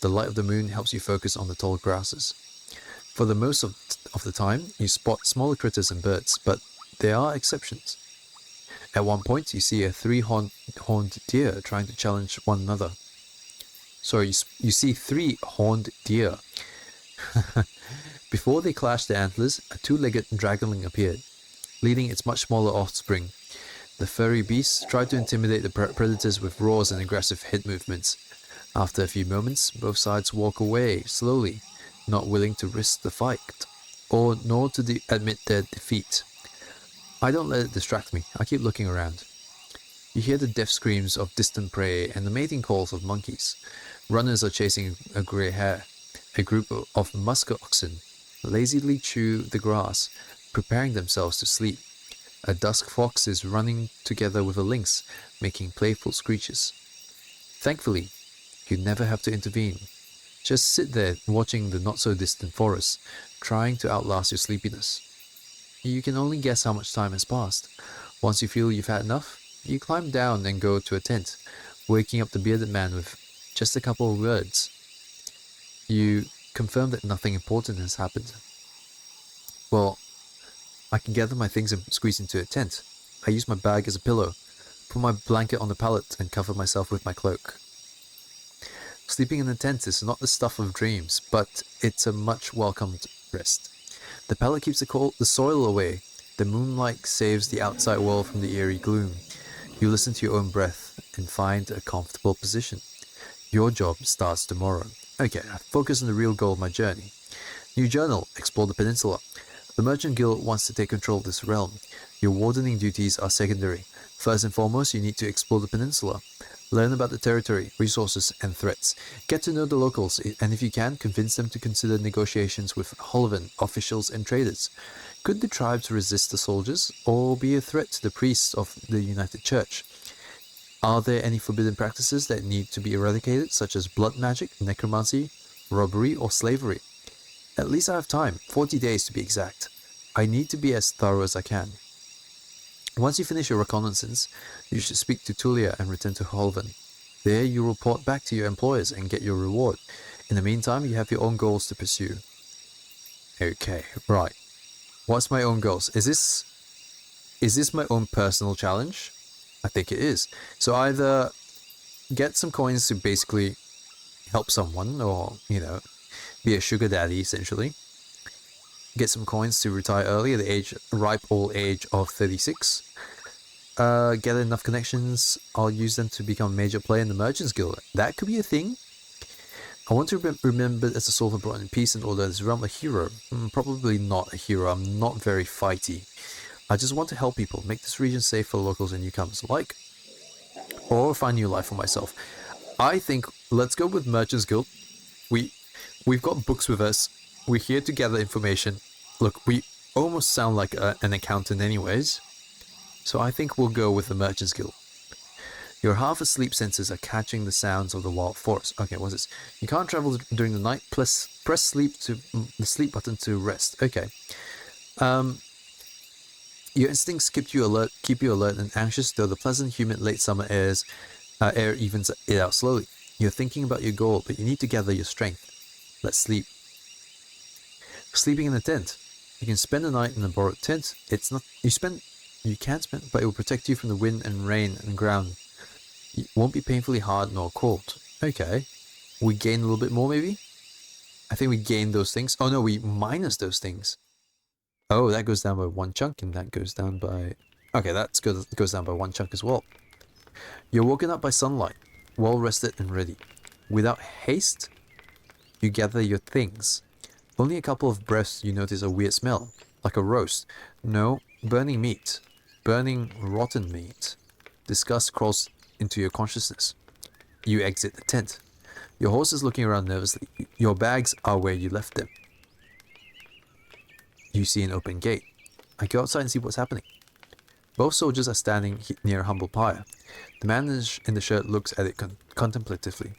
The light of the moon helps you focus on the tall grasses. For the most of the time, you spot smaller critters and birds, but there are exceptions. At one point, you see a three-horned deer trying to challenge one another. Sorry, you see three horned deer. Before they clashed their antlers, a two-legged dragonling appeared, leading its much smaller offspring. The furry beasts tried to intimidate the predators with roars and aggressive head movements. After a few moments, both sides walk away slowly, not willing to risk the fight, or nor to admit their defeat. I don't let it distract me. I keep looking around. You hear the death screams of distant prey and the mating calls of monkeys. Runners are chasing a grey hare. A group of musk oxen lazily chew the grass, preparing themselves to sleep. A dusk fox is running together with a lynx, making playful screeches. Thankfully, you never have to intervene. Just sit there watching the not-so-distant forest, trying to outlast your sleepiness. You can only guess how much time has passed. Once you feel you've had enough, you climb down and go to a tent, waking up the bearded man with just a couple of words. You confirm that nothing important has happened. Well, I can gather my things and squeeze into a tent. I use my bag as a pillow, put my blanket on the pallet and cover myself with my cloak. Sleeping in a tent is not the stuff of dreams, but it's a much welcomed rest. The pallet keeps the soil away. The moonlight saves the outside world from the eerie gloom. You listen to your own breath and find a comfortable position. Your job starts tomorrow. Okay, I focus on the real goal of my journey. New journal, explore the peninsula. The Merchant Guild wants to take control of this realm. Your wardening duties are secondary. First and foremost, you need to explore the peninsula. Learn about the territory, resources, and threats. Get to know the locals, and if you can, convince them to consider negotiations with Hulven officials and traders. Could the tribes resist the soldiers, or be a threat to the priests of the United Church? Are there any forbidden practices that need to be eradicated, such as blood magic, necromancy, robbery, or slavery? At least I have time, 40 days to be exact. I need to be as thorough as I can. Once you finish your reconnaissance, you should speak to Tulia and return to Hulven. There you report back to your employers and get your reward. In the meantime, you have your own goals to pursue. Okay, right. What's my own goals? Is this my own personal challenge? I think it is. So either get some coins to basically help someone, or, be a sugar daddy essentially. Get some coins to retire early at the ripe old age of 36. Get enough connections, I'll use them to become a major player in the Merchants Guild. That could be a thing. I want to be remembered as a soul who brought in peace and order in this realm, a hero. Probably not a hero, I'm not very fighty. I just want to help people, make this region safe for locals and newcomers alike. Or find new life for myself. I think, let's go with Merchants Guild. We've got books with us. We're here to gather information. Look, we almost sound like an accountant anyways. So I think we'll go with the Merchants Guild. Your half-asleep senses are catching the sounds of the wild forest. Okay, what's this? You can't travel during the night. Press the sleep button to rest. Okay. Your instincts keep you alert and anxious, though the pleasant, humid late summer air evens it out slowly. You're thinking about your goal, but you need to gather your strength. Let's sleep. Sleeping in a tent. You can spend the night in a borrowed tent. You can spend, but it will protect you from the wind and rain and ground. It won't be painfully hard nor cold. Okay. We gain a little bit more, maybe? I think we gain those things. Oh no, we minus those things. Oh, that goes down by 1 chunk, and that goes down by... Okay, that goes down by 1 chunk as well. You're woken up by sunlight, well rested and ready. Without haste, you gather your things. Only a couple of breaths you notice a weird smell, like a roast. No, burning meat. Burning rotten meat. Disgust crawls into your consciousness. You exit the tent. Your horse is looking around nervously. Your bags are where you left them. You see an open gate. I go outside and see what's happening. Both soldiers are standing near a humble pyre. The man in the shirt looks at it contemplatively.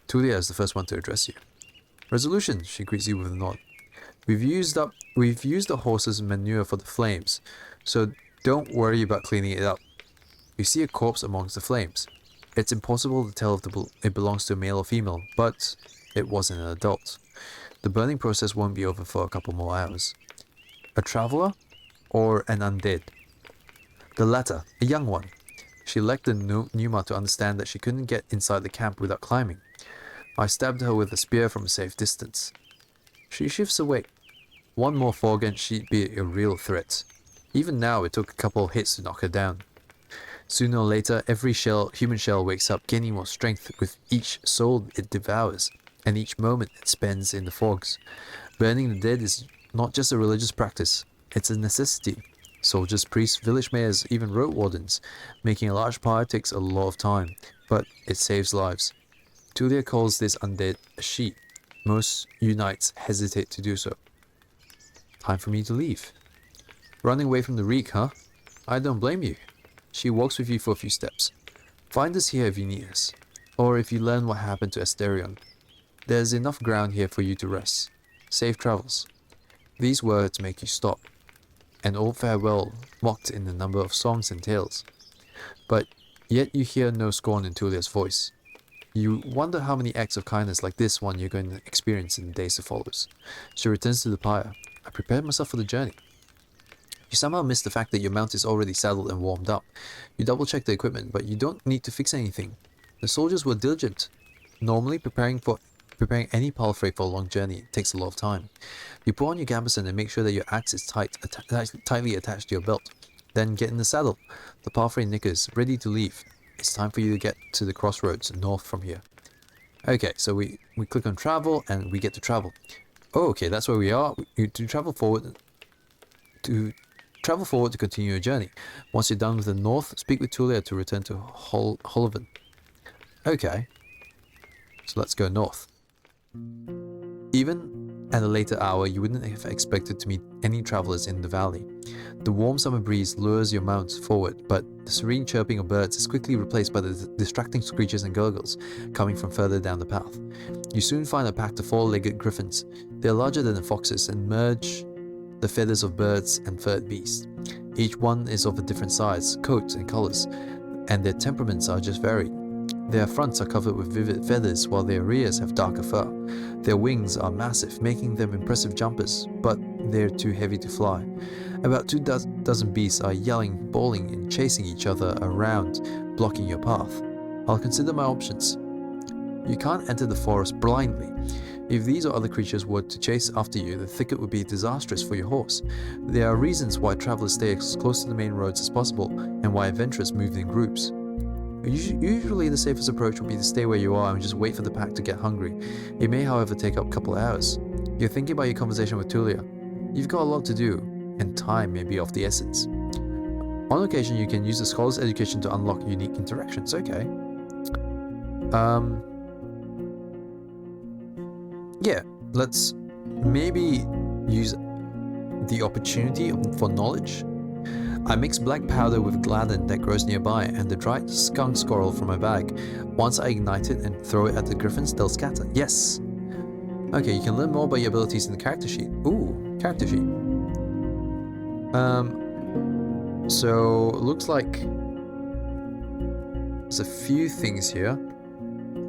Tulia is the first one to address you. Resolution, she greets you with a nod. We've used the horse's manure for the flames, so don't worry about cleaning it up. You see a corpse amongst the flames. It's impossible to tell if it belongs to a male or female, but it wasn't an adult. The burning process won't be over for a couple more hours. A traveler or an undead? The latter, a young one. She lacked the pneuma to understand that she couldn't get inside the camp without climbing. I stabbed her with a spear from a safe distance. She shifts away. One more fog and she'd be a real threat. Even now, it took a couple of hits to knock her down. Sooner or later, every human shell wakes up, gaining more strength with each soul it devours, and each moment it spends in the fogs. Burning the dead is not just a religious practice, it's a necessity. Soldiers, priests, village mayors, even road wardens. Making a large pyre takes a lot of time, but it saves lives. Tulia calls this undead a she. Most Unites hesitate to do so. Time for me to leave. Running away from the reek, huh? I don't blame you. She walks with you for a few steps. Find us here if you need us, or if you learn what happened to Asterion. There's enough ground here for you to rest. Safe travels. These words make you stop. An old farewell mocked in a number of songs and tales. But yet you hear no scorn in Tulia's voice. You wonder how many acts of kindness like this one you're going to experience in the days that follows. She returns to the pyre. I prepared myself for the journey. You somehow miss the fact that your mount is already saddled and warmed up. You double check the equipment, but you don't need to fix anything. The soldiers were diligent. Normally, preparing any palfrey for a long journey takes a lot of time. You put on your gambeson and make sure that your axe is tightly attached to your belt. Then get in the saddle. The palfrey knickers, ready to leave. It's time for you to get to the crossroads north from here. Okay, so we click on travel and we get to travel. Oh, okay, that's where we are. To travel forward to continue your journey. Once you're done with the north, speak with Tulia to return to Holovan. Okay, so let's go north. Even at a later hour, you wouldn't have expected to meet any travelers in the valley. The warm summer breeze lures your mount forward, but the serene chirping of birds is quickly replaced by the distracting screeches and gurgles coming from further down the path. You soon find a pack of four-legged griffins. They are larger than the foxes and merge the feathers of birds and furred beasts. Each one is of a different size, coat, and colors, and their temperaments are just varied. Their fronts are covered with vivid feathers, while their rears have darker fur. Their wings are massive, making them impressive jumpers, but they're too heavy to fly. About 24 beasts are yelling, bawling, and chasing each other around, blocking your path. I'll consider my options. You can't enter the forest blindly. If these or other creatures were to chase after you, the thicket would be disastrous for your horse. There are reasons why travelers stay as close to the main roads as possible, and why adventurers move in groups. Usually the safest approach would be to stay where you are and just wait for the pack to get hungry. It may, however, take up a couple of hours. You're thinking about your conversation with Tulia. You've got a lot to do, and time may be of the essence. On occasion, you can use the scholar's education to unlock unique interactions. Okay. Yeah, let's maybe use the opportunity for knowledge. I mix black powder with gladden that grows nearby and the dried skunk squirrel from my bag. Once I ignite it and throw it at the griffins, they'll scatter. Yes! Okay, you can learn more about your abilities in the character sheet. Ooh, character sheet. So, looks like there's a few things here.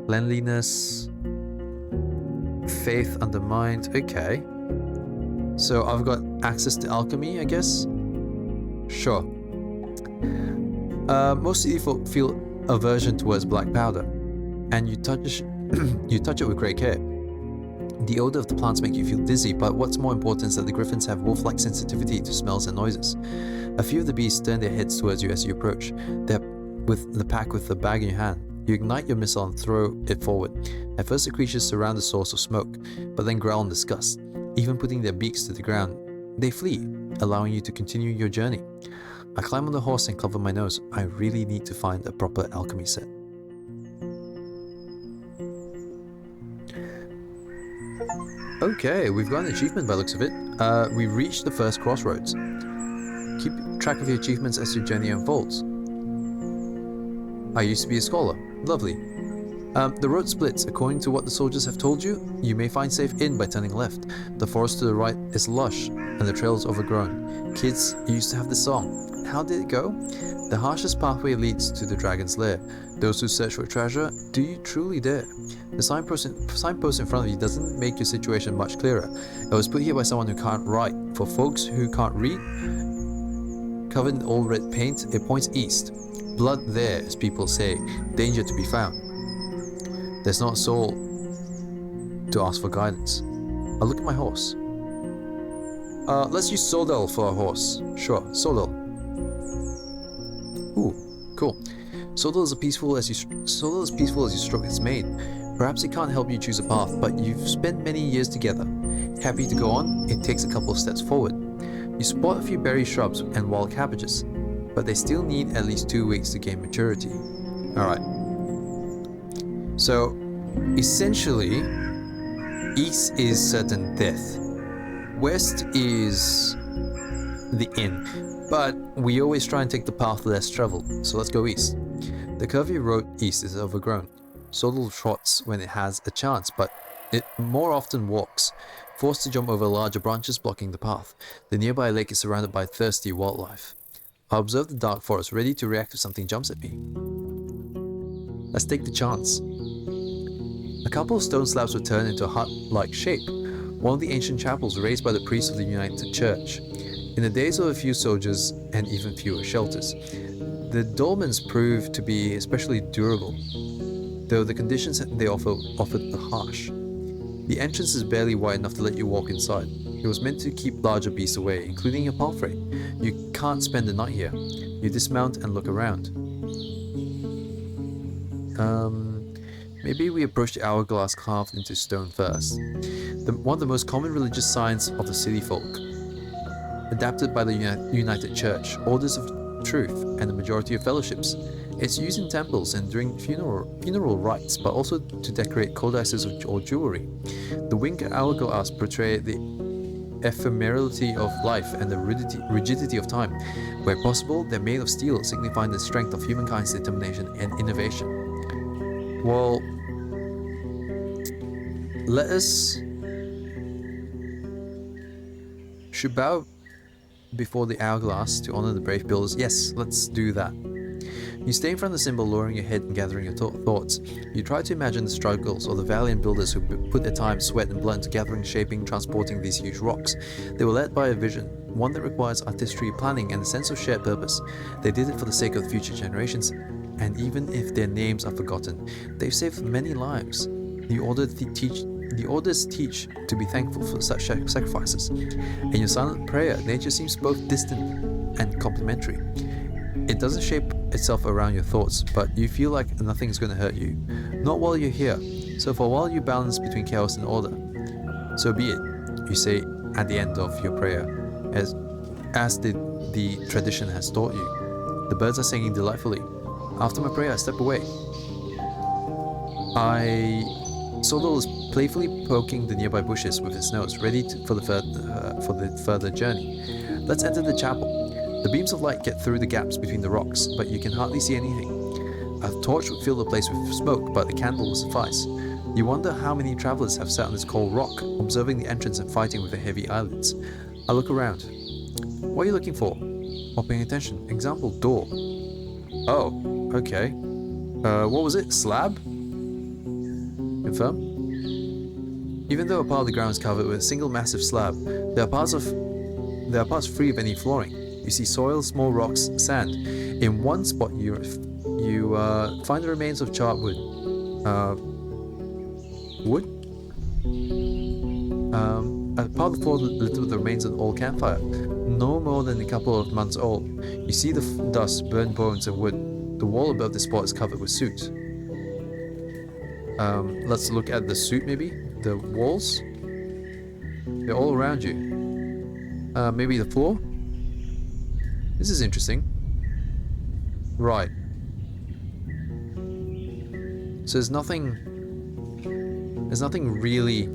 Cleanliness, faith undermined. Okay. So I've got access to alchemy, I guess? Sure. Most people feel aversion towards black powder, and you touch it with great care. The odor of the plants make you feel dizzy, but what's more important is that the griffins have wolf-like sensitivity to smells and noises. A few of the beasts turn their heads towards you as you approach. They're with the pack with the bag in your hand. You ignite your missile and throw it forward. At first the creatures surround the source of smoke, but then growl in disgust. Even putting their beaks to the ground, they flee, allowing you to continue your journey. I climb on the horse and cover my nose. I really need to find a proper alchemy set. Okay, we've got an achievement by the looks of it. We've reached the first crossroads. Keep track of your achievements as your journey unfolds. I used to be a scholar. Lovely. The road splits. According to what the soldiers have told you, you may find safe in by turning left. The forest to the right is lush, and the trail is overgrown. Kids used to have this song. How did it go? The harshest pathway leads to the dragon's lair. Those who search for treasure, do you truly dare? The signpost in front of you doesn't make your situation much clearer. It was put here by someone who can't write. For folks who can't read, covered in old red paint. It points east. Blood there, as people say. Danger to be found. There's not a soul to ask for guidance. I'll look at my horse. Let's use Sodal for our horse. Sure, Sodal. Ooh, cool. Sodal is peaceful as you stroke its mane. Perhaps it can't help you choose a path, but you've spent many years together. Happy to go on, it takes a couple of steps forward. You spot a few berry shrubs and wild cabbages, but they still need at least 2 weeks to gain maturity. Alright. So, essentially, east is certain death. West is the inn, but we always try and take the path less traveled, so let's go east. The curvy road east is overgrown. Sodal trots when it has a chance, but it more often walks, forced to jump over larger branches blocking the path. The nearby lake is surrounded by thirsty wildlife. I observe the dark forest, ready to react if something jumps at me. Let's take the chance. A couple of stone slabs were turned into a hut-like shape, one of the ancient chapels raised by the priests of the United Church. In the days of a few soldiers and even fewer shelters, the dolmens proved to be especially durable, though the conditions they offered are harsh. The entrance is barely wide enough to let you walk inside. It was meant to keep larger beasts away, including your palfrey. You can't spend the night here. You dismount and look around. Maybe we approach the hourglass carved into stone first. One of the most common religious signs of the city folk. Adapted by the United Church, Orders of Truth, and the majority of fellowships. It's used in temples and during funeral rites, but also to decorate codices or jewelry. The winged hourglass portray the ephemerality of life and the rigidity of time. Where possible, they're made of steel, signifying the strength of humankind's determination and innovation. Well, let us should bow before the hourglass to honor the brave builders. Yes, let's do that. You stay in front of the symbol, lowering your head and gathering your thoughts. You try to imagine the struggles of the valiant builders who put their time, sweat and blood into gathering, shaping, transporting these huge rocks. They were led by a vision, one that requires artistry, planning and a sense of shared purpose. They did it for the sake of future generations, and even if their names are forgotten, they've saved many lives. The orders teach to be thankful for such sacrifices. In your silent prayer, nature seems both distant and complementary. It doesn't shape itself around your thoughts, but you feel like nothing's going to hurt you. Not while you're here. So for a while you balance between chaos and order. So be it, you say at the end of your prayer, as the tradition has taught you. The birds are singing delightfully. After my prayer, I step away. Sodal is playfully poking the nearby bushes with his nose, ready for the further journey. Let's enter the chapel. The beams of light get through the gaps between the rocks, but you can hardly see anything. A torch would fill the place with smoke, but the candle will suffice. You wonder how many travelers have sat on this cold rock, observing the entrance and fighting with the heavy eyelids. I look around. What are you looking for? Or paying attention? Example, door. Oh, okay. What was it? Slab? Confirm? Even though a part of the ground is covered with a single massive slab, there are parts free of any flooring. You see soil, small rocks, sand. In one spot, you find the remains of charred wood. A part of the floor littered with the remains of an old campfire, no more than a couple of months old. You see the dust, burnt bones, and wood. The wall above this spot is covered with soot. Let's look at the soot, maybe. The walls. They're all around you. Maybe the floor. This is interesting. Right. So there's nothing really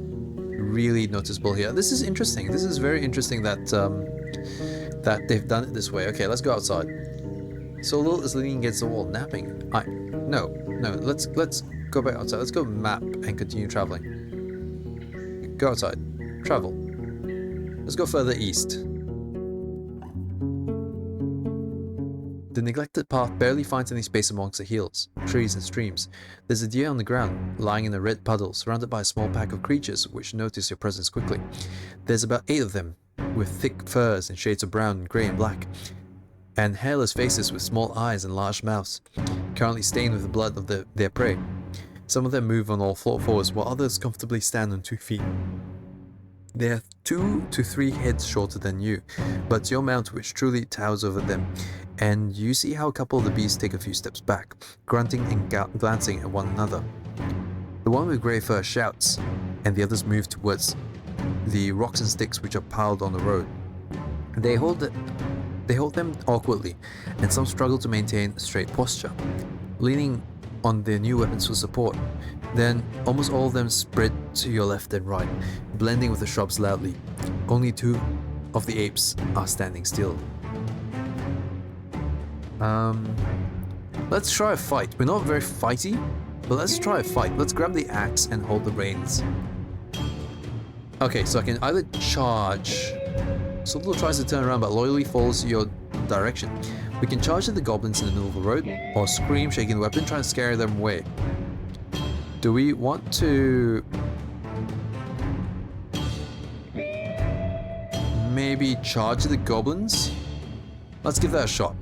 noticeable here. This is interesting. This is very interesting that that they've done it this way. Okay, let's go outside. Sodal is leaning against the wall, napping. No. Let's go back outside. Let's go map and continue traveling. Go outside. Travel. Let's go further east. The neglected path barely finds any space amongst the hills, trees and streams. There's a deer on the ground, lying in a red puddle, surrounded by a small pack of creatures which notice your presence quickly. There's about 8 of them, with thick furs in shades of brown, grey and black. and hairless faces with small eyes and large mouths, currently stained with the blood of their prey. Some of them move on all fours, while others comfortably stand on 2 feet. They are 2 to 3 heads shorter than you, but your mount which truly towers over them, and you see how a couple of the beasts take a few steps back, grunting and glancing at one another. The one with grey fur shouts, and the others move towards the rocks and sticks which are piled on the road. They hold them awkwardly, and some struggle to maintain a straight posture, leaning on their new weapons for support. Then almost all of them spread to your left and right, blending with the shrubs loudly. Only 2 of the apes are standing still. Let's try a fight. We're not very fighty, but let's try a fight. Let's grab the axe and hold the reins. Okay, so I can either charge. Sodal tries to turn around but loyally follows your direction. We can charge at the goblins in the middle of the road, or scream, shaking the weapon, trying to scare them away. Do we want to maybe charge the goblins? Let's give that a shot.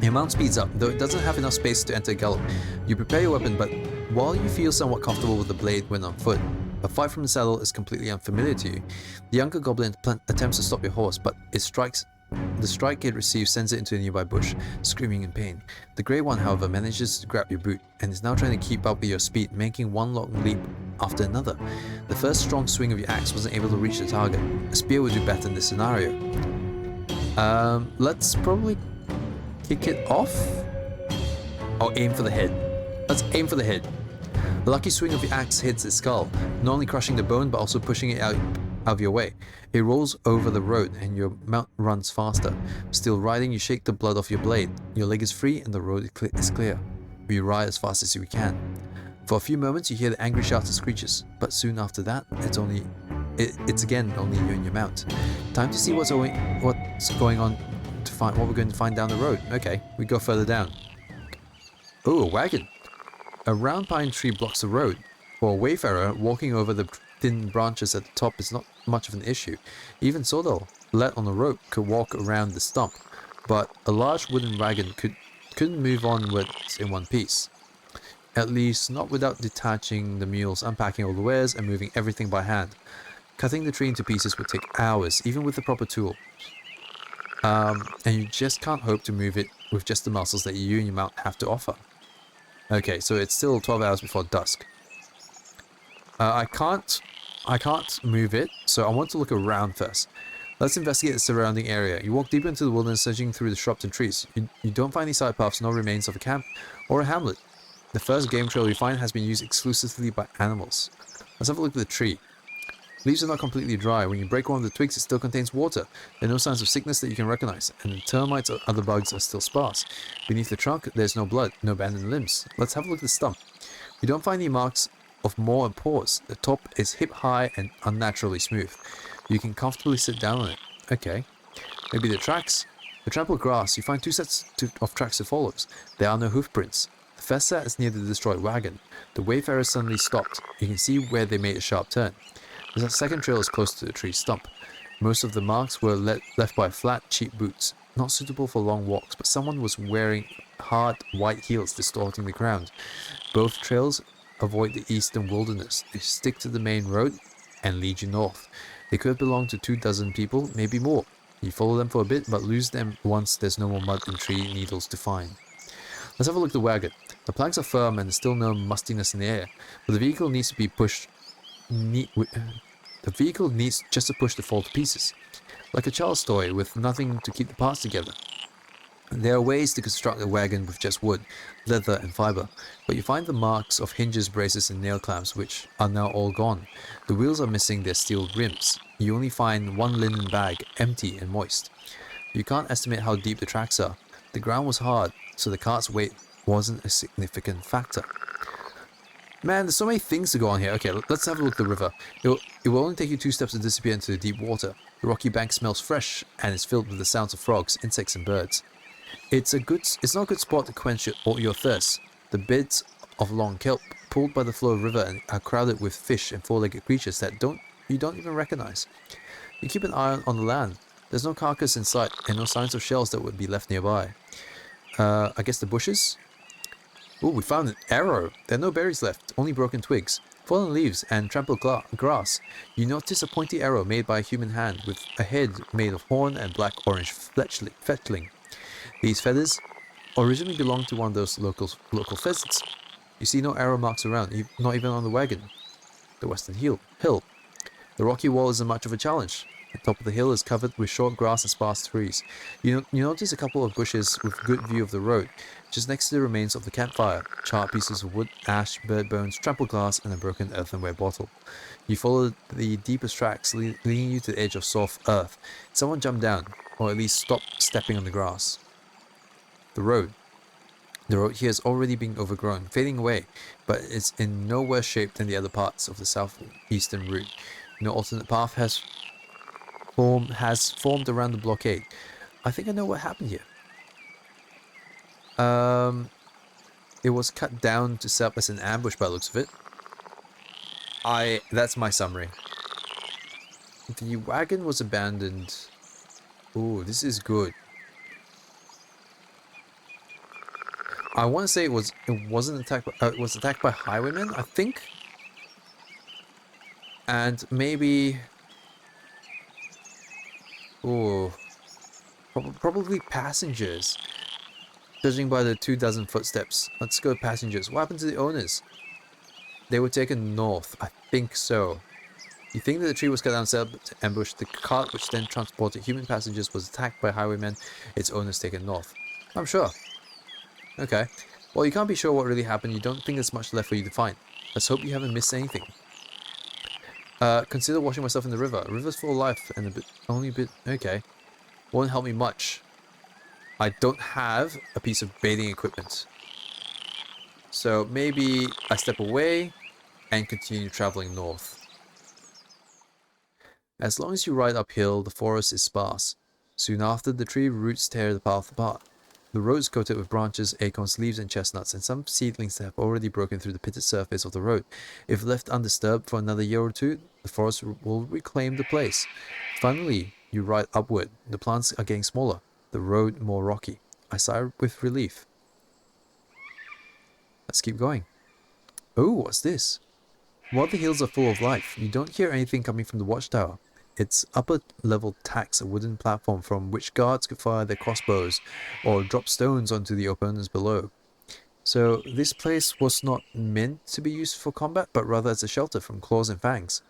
Your mount speeds up, though it doesn't have enough space to enter gallop. You prepare your weapon, but while you feel somewhat comfortable with the blade when on foot, a fight from the saddle is completely unfamiliar to you. The younger goblin attempts to stop your horse, but the strike it receives sends it into a nearby bush, screaming in pain. The grey one, however, manages to grab your boot, and is now trying to keep up with your speed, making one long leap after another. The first strong swing of your axe wasn't able to reach the target. A spear would do better in this scenario. Let's probably kick it off? Or aim for the head. Let's aim for the head. A lucky swing of your axe hits its skull, not only crushing the bone but also pushing it out of your way. It rolls over the road and your mount runs faster. Still riding, you shake the blood off your blade. Your leg is free and the road is clear. We ride as fast as we can. For a few moments you hear the angry shouts and screeches, but soon after that it's again only you and your mount. Time to see what's going on to find what we're going to find down the road. Okay, we go further down. Oh, a wagon. A round pine tree blocks the road. For a wayfarer, walking over the thin branches at the top is not much of an issue. Even Sodal, let on the rope, could walk around the stump, but a large wooden wagon couldn't move onwards in one piece. At least not without detaching the mules, unpacking all the wares, and moving everything by hand. Cutting the tree into pieces would take hours, even with the proper tool. And you just can't hope to move it with just the muscles that you and your mount have to offer. Okay, so it's still 12 hours before dusk. I can't move it, so I want to look around first. Let's investigate the surrounding area. You walk deeper into the wilderness, searching through the shrubs and trees. You don't find any side paths, nor remains of a camp or a hamlet. The first game trail you find has been used exclusively by animals. Let's have a look at the tree. Leaves are not completely dry. When you break one of the twigs, it still contains water. There are no signs of sickness that you can recognize, and the termites or other bugs are still sparse. Beneath the trunk, there's no blood, no abandoned limbs. Let's have a look at the stump. You don't find any marks of maw and paws. The top is hip-high and unnaturally smooth. You can comfortably sit down on it. Okay. Maybe the tracks? The trampled grass, you find 2 sets of tracks that follows. There are no hoof prints. The first set is near the destroyed wagon. The wayfarers suddenly stopped. You can see where they made a sharp turn. The second trail is close to the tree stump. Most of the marks were left by flat, cheap boots, not suitable for long walks, but someone was wearing hard, white heels distorting the ground. Both trails avoid the eastern wilderness. They stick to the main road and lead you north. They could have belonged to 24 people, maybe more. You follow them for a bit, but lose them once there's no more mud and tree needles to find. Let's have a look at the wagon. The planks are firm and there's still no mustiness in the air, but the vehicle needs to be pushed. The vehicle needs just to push to fall to pieces, like a child's toy with nothing to keep the parts together. There are ways to construct a wagon with just wood, leather and fiber, but you find the marks of hinges, braces and nail clamps which are now all gone. The wheels are missing their steel rims. You only find one linen bag, empty and moist. You can't estimate how deep the tracks are. The ground was hard, so the cart's weight wasn't a significant factor. Man, there's so many things to go on here. Okay, let's have a look at the river. It will only take you 2 steps to disappear into the deep water. The rocky bank smells fresh and is filled with the sounds of frogs, insects and birds. It's not a good spot to quench your thirst. The beds of long kelp, pulled by the flow of the river, are crowded with fish and 4-legged creatures that you don't even recognize. You keep an eye on the land. There's no carcass in sight, and no signs of shells that would be left nearby. I guess the bushes? Ooh, we found an arrow. There are no berries left, only broken twigs, fallen leaves, and trampled grass. You notice a pointy arrow made by a human hand, with a head made of horn and black-orange fletchling. These feathers originally belonged to one of those local pheasants. You see no arrow marks around, not even on the wagon. The western hill. The rocky wall isn't much of a challenge. The top of the hill is covered with short grass and sparse trees. You notice a couple of bushes with good view of the road, just next to the remains of the campfire, charred pieces of wood, ash, bird bones, trampled glass, and a broken earthenware bottle. You follow the deepest tracks, leading you to the edge of soft earth. Someone jumped down, or at least stopped stepping on the grass. The road. The road here has already been overgrown, fading away, but it's in no worse shape than the other parts of the southeastern route. No alternate path has formed around the blockade. I think I know what happened here. It was cut down to set up as an ambush by the looks of it. That's my summary. The wagon was abandoned. Ooh, this is good. I want to say it wasn't attacked by, it was attacked by highwaymen, I think. And maybe... Ooh. Probably passengers. Judging by the 24 footsteps. Let's go passengers. What happened to the owners? They were taken north. I think so. You think that the tree was cut down set up to ambush the cart which then transported human passengers was attacked by highwaymen. Its owners taken north. I'm sure. Okay. Well, you can't be sure what really happened. You don't think there's much left for you to find. Let's hope you haven't missed anything. Consider washing myself in the river. A river's full of life and only a bit... Okay. Won't help me much. I don't have a piece of bathing equipment. So maybe I step away and continue traveling north. As long as you ride uphill, the forest is sparse. Soon after, the tree roots tear the path apart. The road is coated with branches, acorns, leaves, and chestnuts, and some seedlings have already broken through the pitted surface of the road. If left undisturbed for another year or two, the forest will reclaim the place. Finally, you ride upward. The plants are getting smaller, the road more rocky. I sigh with relief. Let's keep going. Oh, what's this? While the hills are full of life, you don't hear anything coming from the watchtower. Its upper level tacks a wooden platform from which guards could fire their crossbows or drop stones onto the opponents below. So this place was not meant to be used for combat, but rather as a shelter from claws and fangs.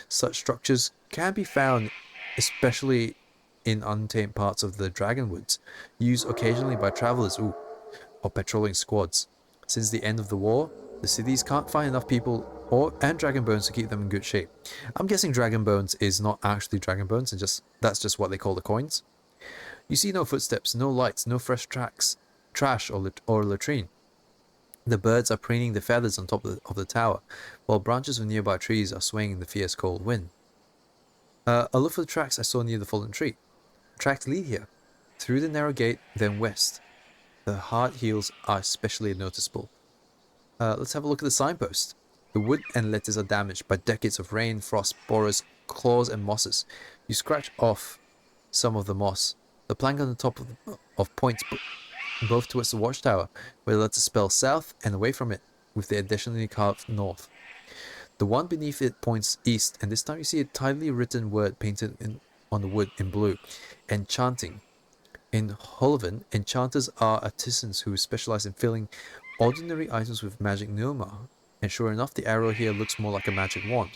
Such structures can be found especially in untamed parts of the Dragonwoods, used occasionally by travelers or patrolling squads. Since the end of the war, the cities can't find enough people and dragon bones to keep them in good shape. I'm guessing dragon bones is not actually dragon bones, and that's just what they call the coins. You see no footsteps, no lights, no fresh trash or latrine. The birds are preening their feathers on top of the tower, while branches of nearby trees are swaying in the fierce cold wind. I look for the tracks I saw near the fallen tree. Tracks lead here, through the narrow gate, then west. The hard heels are especially noticeable. Let's have a look at the signpost. The wood and letters are damaged by decades of rain, frost, borers, claws, and mosses. You scratch off some of the moss. The plank on the top of points both towards the watchtower, where the letters spell south, and away from it, with the additionally carved north. The one beneath it points east, and this time you see a tidily written word painted on the wood in blue. Enchanting. In Holovan, enchanters are artisans who specialize in filling ordinary items with magic pneuma, and sure enough, the arrow here looks more like a magic wand.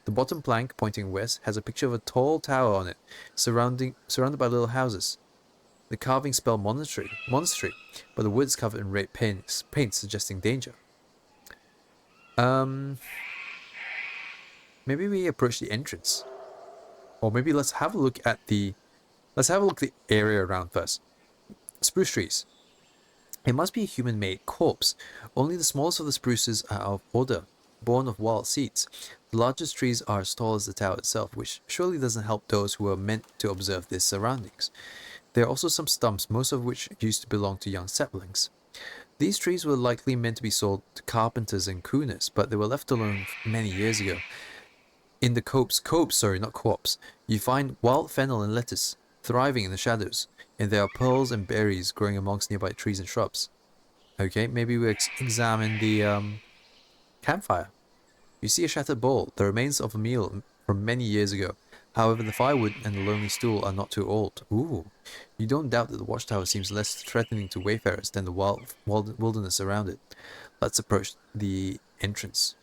The bottom plank, pointing west, has a picture of a tall tower on it, surrounded by little houses. The carvings spell monastery, but the wood is covered in red paint suggesting danger. Maybe we approach the entrance, or maybe let's have a look at the area around first. Spruce trees. It must be a human-made corpse. Only the smallest of the spruces are of order, born of wild seeds. The largest trees are as tall as the tower itself, which surely doesn't help those who are meant to observe their surroundings. There are also some stumps, most of which used to belong to young saplings. These trees were likely meant to be sold to carpenters and cooners, but they were left alone many years ago. In the copse, you find wild fennel and lettuce. thriving in the shadows, and there are pearls and berries growing amongst nearby trees and shrubs. Okay, maybe we examine the campfire. You see a shattered bowl, the remains of a meal from many years ago. However, the firewood and the lonely stool are not too old. Ooh. You don't doubt that the watchtower seems less threatening to wayfarers than the wilderness around it. Let's approach the entrance.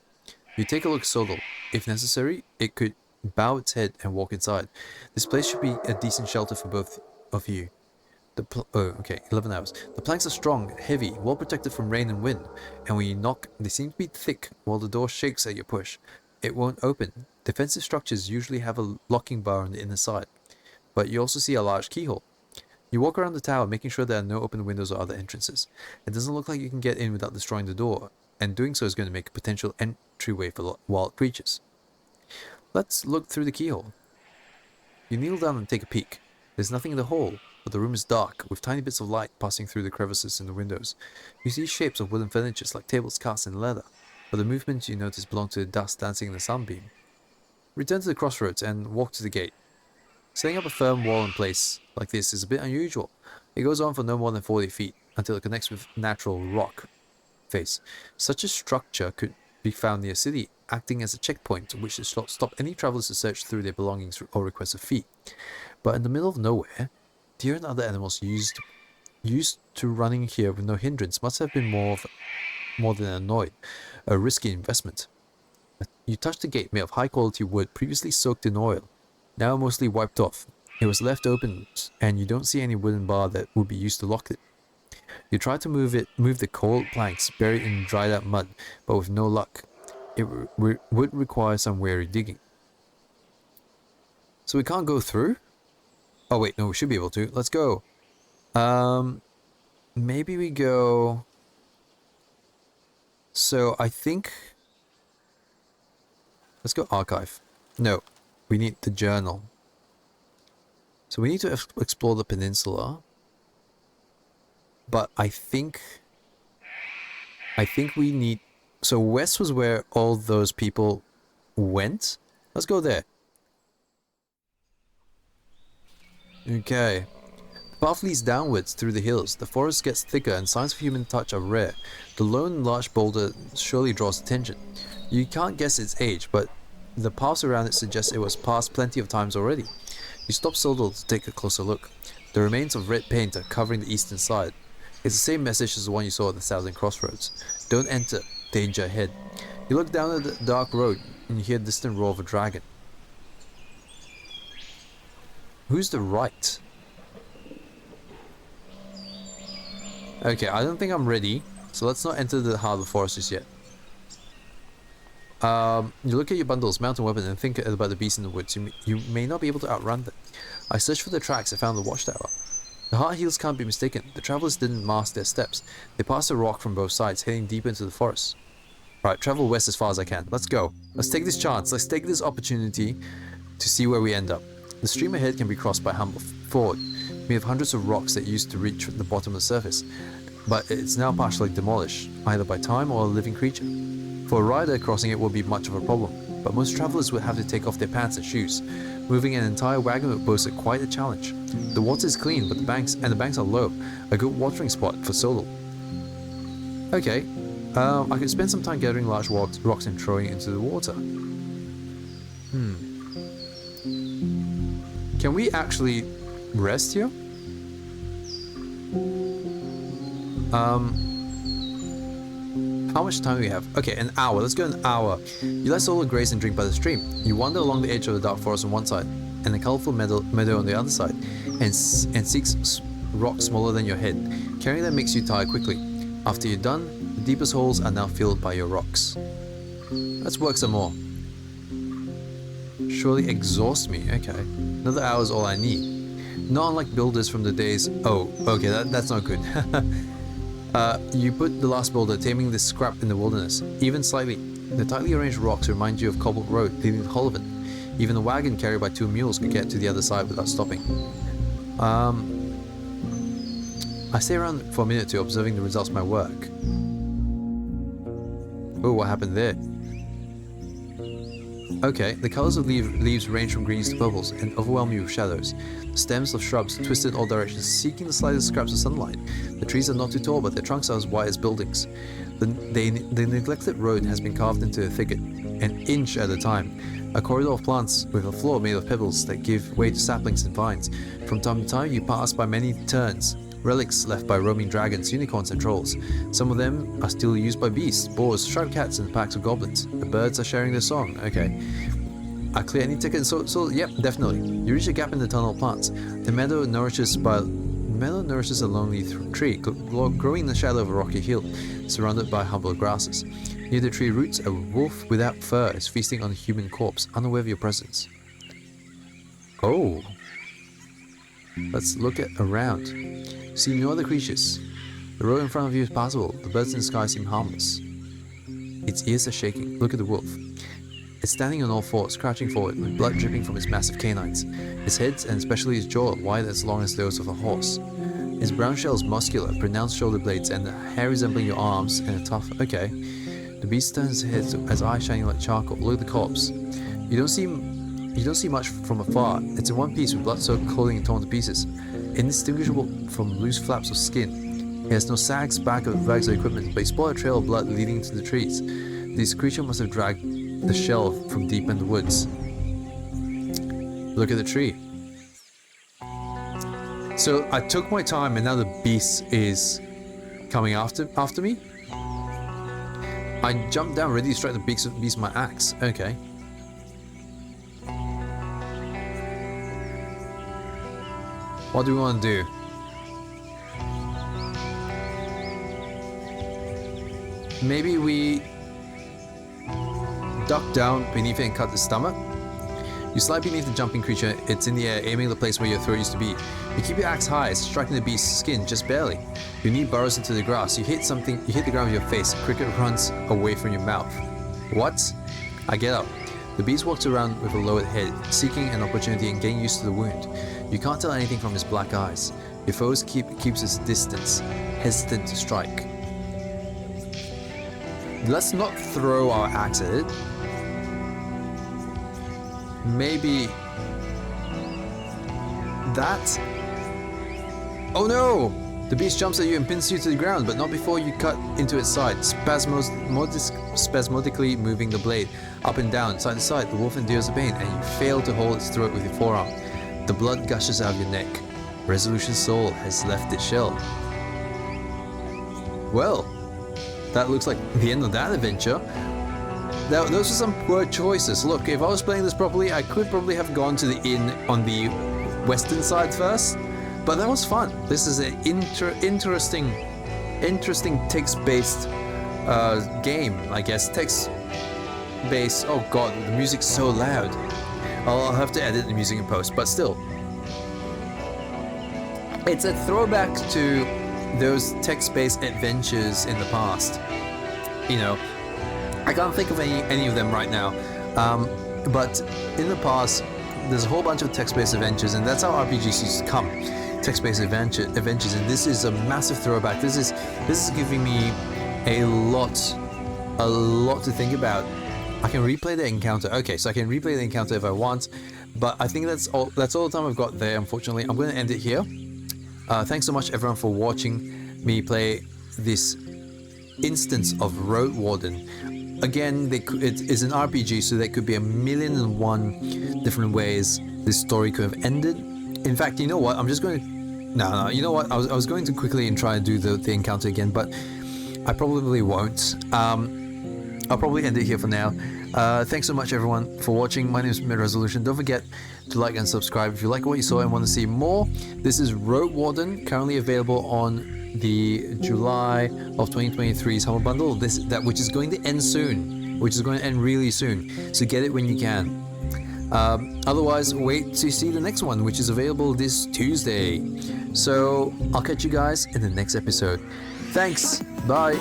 You take a look at Sodal. If necessary, it could bow its head and walk inside. This place should be a decent shelter for both of you. Okay, 11 hours. The planks are strong, heavy, well protected from rain and wind, and when you knock, they seem to be thick while the door shakes at your push. It won't open. Defensive structures usually have a locking bar on the inner side, but you also see a large keyhole. You walk around the tower, making sure there are no open windows or other entrances. It doesn't look like you can get in without destroying the door, and doing so is going to make a potential entryway for wild creatures. Let's look through the keyhole. You kneel down and take a peek. There's nothing in the hole, but the room is dark, with tiny bits of light passing through the crevices in the windows. You see shapes of wooden furniture like tables cast in leather, but the movements you notice belong to the dust dancing in the sunbeam. Return to the crossroads and walk to the gate. Setting up a firm wall in place like this is a bit unusual. It goes on for no more than 40 feet, until it connects with natural rock face. Such a structure could be found near a city, acting as a checkpoint which should stop any travelers to search through their belongings or request a fee. But in the middle of nowhere, deer and other animals used to running here with no hindrance must have been more than annoyed, a risky investment. You touch the gate made of high quality wood previously soaked in oil, now mostly wiped off. It was left open, and you don't see any wooden bar that would be used to lock it. You try to move the cold planks buried in dried out mud, but with no luck. It would require some wary digging. So we can't go through? Oh wait, no, we should be able to. Let's go. Maybe we go... So I think... Let's go archive. No, we need the journal. So we need to explore the peninsula. But I think we need... So west was where all those people went. Let's go there. Okay. The path leads downwards through the hills. The forest gets thicker and signs of human touch are rare. The lone large boulder surely draws attention. You can't guess its age, but the paths around it suggest it was passed plenty of times already. You stop Sodal to take a closer look. The remains of red paint are covering the eastern side. It's the same message as the one you saw at the Thousand Crossroads. Don't enter. Danger ahead. You look down at the dark road and you hear the distant roar of a dragon. Who's the right? Okay, I don't think I'm ready, so let's not enter the heart of the forest just yet. You look at your bundles, mount a weapon, and think about the beasts in the woods. You may not be able to outrun them. I searched for the tracks and found the watchtower. The hard heels can't be mistaken. The travelers didn't mask their steps. They passed a rock from both sides, heading deeper into the forest. Right, travel west as far as I can. Let's go. Let's take this chance. Let's take this opportunity to see where we end up. The stream ahead can be crossed by a humble ford, made of hundreds of rocks that used to reach the bottom of the surface, but it's now partially demolished, either by time or a living creature. For a rider, crossing it would be much of a problem, but most travelers would have to take off their pants and shoes. Moving an entire wagon would pose quite a challenge. The water is clean, but the banks are low, a good watering spot for Sodal. Okay, I could spend some time gathering large rocks and throwing into the water. Can we actually rest here? How much time do we have? Okay, an hour. Let's go an hour. You let Sodal graze and drink by the stream. You wander along the edge of the dark forest on one side, and a colorful meadow on the other side, and seeks rocks smaller than your head. Carrying them makes you tired quickly. After you're done, the deepest holes are now filled by your rocks. Let's work some more. Surely exhaust me. Okay. Another hour is all I need. Not unlike builders from the days... Oh, okay, that's not good. You put the last boulder, taming this scrap in the wilderness. Even slightly. The tightly arranged rocks remind you of cobbled road leading to Hollivan. Even a wagon carried by 2 mules could get to the other side without stopping. I stay around for a minute to observing the results of my work. Oh, what happened there? Okay, the colors of leaves range from greens to purples and overwhelm you with shadows. The stems of shrubs twist in all directions, seeking the slightest scraps of sunlight. The trees are not too tall, but their trunks are as wide as buildings. The neglected road has been carved into a thicket, an inch at a time. A corridor of plants with a floor made of pebbles that give way to saplings and vines. From time to time, you pass by many turns, relics left by roaming dragons, unicorns, and trolls. Some of them are still used by beasts, boars, striped cats, and packs of goblins. The birds are sharing their song. Okay. I clear any ticket, so yep, definitely. You reach a gap in the tunnel of plants. The meadow nourishes a lonely tree, growing in the shadow of a rocky hill, surrounded by humble grasses. Near the tree roots, a wolf without fur is feasting on a human corpse, unaware of your presence. Oh. Let's look around. See no other creatures. The road in front of you is passable. The birds in the sky seem harmless. Its ears are shaking. Look at the wolf. It's standing on all fours, crouching forward, with blood dripping from its massive canines. Its head, and especially its jaw, are wide as long as those of a horse. Its brown shell is muscular, pronounced shoulder blades, and the hair resembling your arms, and a tough... Okay. The beast turns its head as eyes shining like charcoal. Look at the corpse. You don't see much from afar. It's in one piece with blood-soaked clothing torn to pieces, indistinguishable from loose flaps of skin. It has no bags of equipment, but you spot a trail of blood leading to the trees. This creature must have dragged the shell from deep in the woods. Look at the tree. So I took my time, and now the beast is coming after me. I jumped down, ready to strike the beast with my axe. Okay. What do we want to do? Maybe we duck down beneath it and cut the stomach. You slide beneath the jumping creature. It's in the air, aiming the place where your throat used to be. You keep your axe high, striking the beast's skin just barely. Your knee burrows into the grass. You hit the ground with your face. A cricket runs away from your mouth. What? I get up. The beast walks around with a lowered head, seeking an opportunity and getting used to the wound. You can't tell anything from his black eyes. Your foe keeps his distance, hesitant to strike. Let's not throw our axe at it. Maybe that? Oh no! The beast jumps at you and pins you to the ground, but not before you cut into its side, spasmodically moving the blade up and down, side to side. The wolf endures the pain, and you fail to hold its throat with your forearm. The blood gushes out of your neck. Resolution's soul has left its shell. Well, that looks like the end of that adventure. Those are some poor choices. Look, if I was playing this properly, I could probably have gone to the inn on the western side first, but that was fun. This is an interesting text-based game, I guess. Text-based. Oh god, the music's so loud. I'll have to edit the music in post, but still. It's a throwback to those text-based adventures in the past. You know, I can't think of any of them right now, but in the past, there's a whole bunch of text-based adventures, and that's how RPGs used to come. Text-based adventures, and this is a massive throwback. This is giving me a lot to think about. I can replay the encounter. Okay, so I can replay the encounter if I want, but I think that's all the time I've got there, unfortunately. I'm going to end it here. Thanks so much everyone for watching me play this instance of Roadwarden. Again, it is an RPG, so there could be 1,000,001 different ways this story could have ended. In fact, you know what? I'm just going to... No, you know what? I was going to quickly and try and do the encounter again, but I probably won't. I'll probably end it here for now. Thanks so much everyone for watching. My name is Reminiscent. Don't forget to like and subscribe if you like what you saw and want to see more. This is Roadwarden, currently available on the July of 2023's Humble Bundle, which is going to end soon, which is going to end really soon, so get it when you can. Otherwise, wait to see the next one, which is available this Tuesday. So I'll catch you guys in the next episode. Thanks, bye.